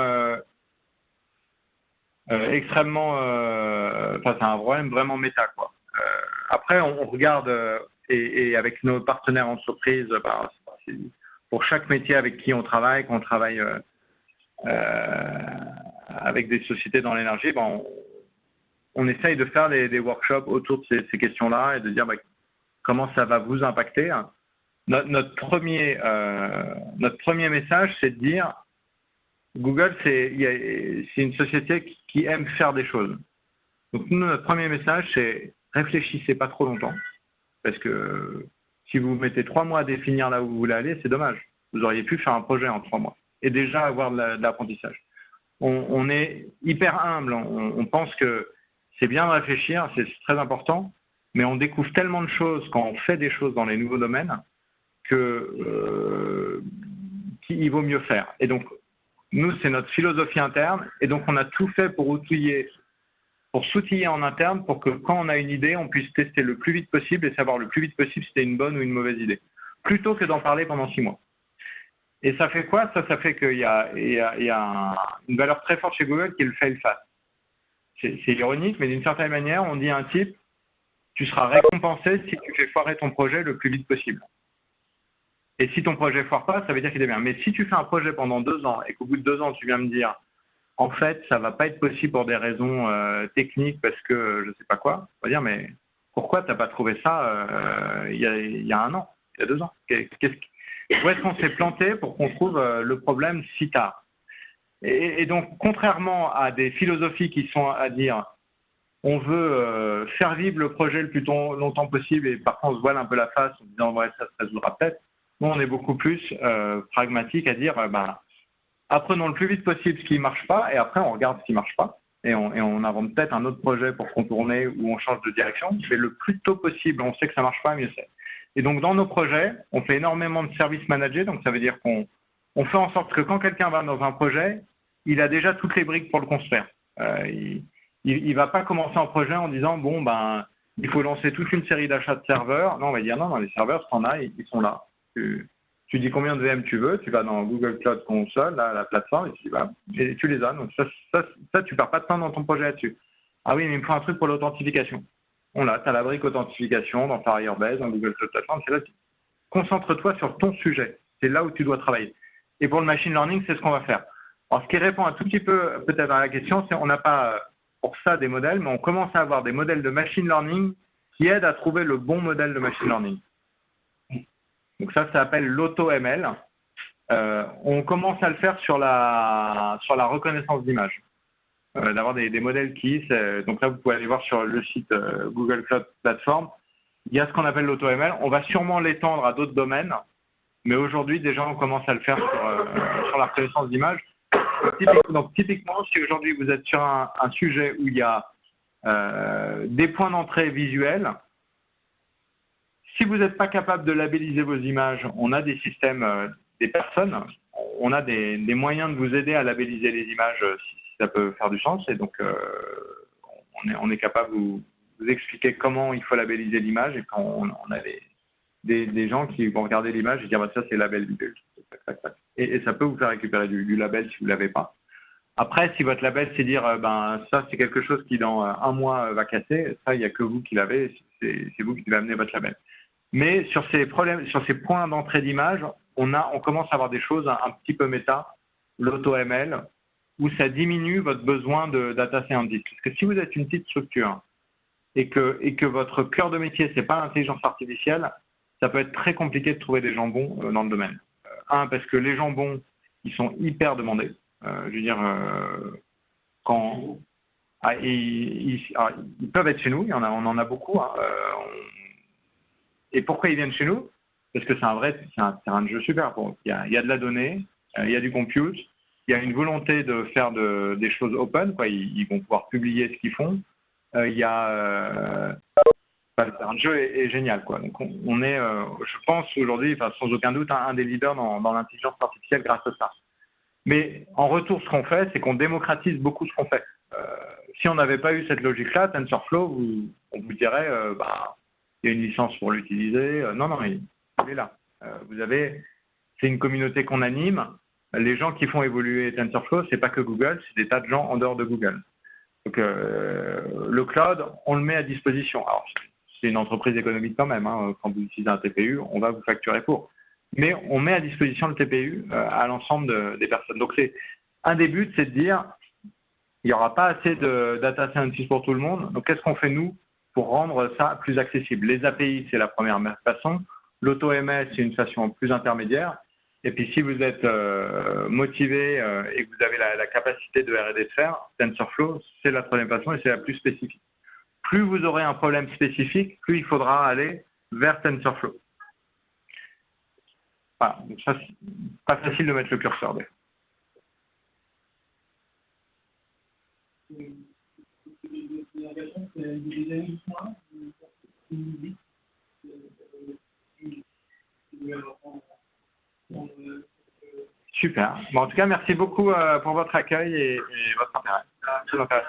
extrêmement, c'est un problème vraiment méta quoi. Après, on regarde et avec nos partenaires entreprises, pour chaque métier avec qui on travaille, quand on travaille avec des sociétés dans l'énergie, on essaye de faire des workshops autour de ces questions-là et de dire comment ça va vous impacter. Notre premier message, c'est de dire Google, c'est une société qui aime faire des choses. Donc nous, notre premier message, c'est réfléchissez pas trop longtemps, parce que si vous mettez 3 mois à définir là où vous voulez aller, c'est dommage. Vous auriez pu faire un projet en 3 mois et déjà avoir de l'apprentissage. On est hyper humble, on pense que c'est bien de réfléchir, c'est très important, mais on découvre tellement de choses quand on fait des choses dans les nouveaux domaines qu'il vaut mieux faire. Et donc, nous, c'est notre philosophie interne, et donc on a tout fait pour s'outiller en interne pour que quand on a une idée, on puisse tester le plus vite possible et savoir le plus vite possible si c'était une bonne ou une mauvaise idée, plutôt que d'en parler pendant 6 mois. Et ça fait quoi? Ça fait qu'il y a une valeur très forte chez Google qui est le fail fast. C'est ironique, mais d'une certaine manière, on dit à un type, tu seras récompensé si tu fais foirer ton projet le plus vite possible. Et si ton projet foire pas, ça veut dire qu'il est bien. Mais si tu fais un projet pendant 2 ans et qu'au bout de 2 ans, tu viens me dire, en fait, ça va pas être possible pour des raisons techniques parce que je sais pas quoi, on va dire, mais pourquoi t'as pas trouvé ça il y a 1 an, il y a 2 ans? Où est-ce qu'on s'est planté pour qu'on trouve le problème si tard? Et donc, contrairement à des philosophies qui sont à dire on veut faire vivre le projet le plus longtemps possible et parfois on se voile un peu la face en disant ouais, ça se résoudra peut-être. Nous, on est beaucoup plus pragmatique à dire apprenons le plus vite possible ce qui ne marche pas et après on regarde ce qui ne marche pas et on invente peut-être un autre projet pour contourner ou on change de direction. Mais le plus tôt possible, on sait que ça ne marche pas, mieux c'est. Et donc dans nos projets, on fait énormément de services managés, donc ça veut dire qu'on on fait en sorte que quand quelqu'un va dans un projet, il a déjà toutes les briques pour le construire. Il va pas commencer un projet en disant bon ben il faut lancer toute une série d'achats de serveurs. Non, on va dire non, les serveurs, t'en as, ils sont là. Tu dis combien de VM tu veux, tu vas dans Google Cloud Console, là, la plateforme, et tu les as. Donc ça, tu perds pas de temps dans ton projet là-dessus. Ah oui, mais il me faut un truc pour l'authentification. On l'a, tu as la brique authentification dans Firebase, dans Google Cloud Platform, c'est là. Concentre-toi sur ton sujet. C'est là où tu dois travailler. Et pour le machine learning, c'est ce qu'on va faire. Alors, ce qui répond un tout petit peu peut-être à la question, c'est on n'a pas pour ça des modèles, mais on commence à avoir des modèles de machine learning qui aident à trouver le bon modèle de machine learning. Donc ça s'appelle l'AutoML. On commence à le faire sur la reconnaissance d'image. D'avoir des modèles donc là, vous pouvez aller voir sur le site Google Cloud Platform. Il y a ce qu'on appelle l'AutoML. On va sûrement l'étendre à d'autres domaines, mais aujourd'hui, déjà, on commence à le faire sur la reconnaissance d'image. Donc, typiquement, si aujourd'hui vous êtes sur un sujet où il y a des points d'entrée visuels, si vous n'êtes pas capable de labelliser vos images, on a des systèmes, des personnes, on a des moyens de vous aider à labelliser les images si ça peut faire du sens. Et donc, on est capable de vous expliquer comment il faut labelliser l'image. Et quand on a des gens qui vont regarder l'image et dire bah, ça c'est label du but. Et ça peut vous faire récupérer du label si vous ne l'avez pas. Après, si votre label c'est dire ben ça c'est quelque chose qui dans un mois va casser, ça il n'y a que vous qui l'avez, c'est vous qui devez amener votre label. Mais sur ces points d'entrée d'image, on commence à avoir des choses un petit peu méta, l'AutoML, où ça diminue votre besoin de data scientist. Parce que si vous êtes une petite structure et que votre cœur de métier c'est pas l'intelligence artificielle, ça peut être très compliqué de trouver des gens bons dans le domaine. Parce que les gens bons, ils sont hyper demandés. Je veux dire, ils peuvent être chez nous, on en a beaucoup. Et pourquoi ils viennent chez nous? Parce que c'est un terrain de jeu super. Il y a de la donnée, il y a du compute, il y a une volonté de faire des choses open, quoi. Ils vont pouvoir publier ce qu'ils font. Le terrain de jeu est génial, quoi. Donc on est, je pense aujourd'hui, sans aucun doute, un des leaders dans l'intelligence artificielle grâce à ça. Mais en retour, ce qu'on fait, c'est qu'on démocratise beaucoup ce qu'on fait. Si on n'avait pas eu cette logique-là, TensorFlow, on vous dirait, il y a une licence pour l'utiliser. Non, il est là. C'est une communauté qu'on anime. Les gens qui font évoluer TensorFlow, c'est pas que Google, c'est des tas de gens en dehors de Google. Donc le cloud, on le met à disposition. Alors c'est une entreprise économique quand même. Quand vous utilisez un TPU, on va vous facturer pour. Mais on met à disposition le TPU à l'ensemble des personnes. Donc un des buts, c'est de dire il n'y aura pas assez de data scientists pour tout le monde. Donc qu'est-ce qu'on fait nous pour rendre ça plus accessible? Les API, c'est la première façon. L'AutoML, c'est une façon plus intermédiaire. Et puis si vous êtes motivé et que vous avez la capacité de R&D de faire, TensorFlow, c'est la troisième façon et c'est la plus spécifique. Plus vous aurez un problème spécifique, plus il faudra aller vers TensorFlow. Voilà, donc ça, c'est pas facile de mettre le curseur. Super. Bon, en tout cas, merci beaucoup pour votre accueil et votre intérêt. Très intéressant.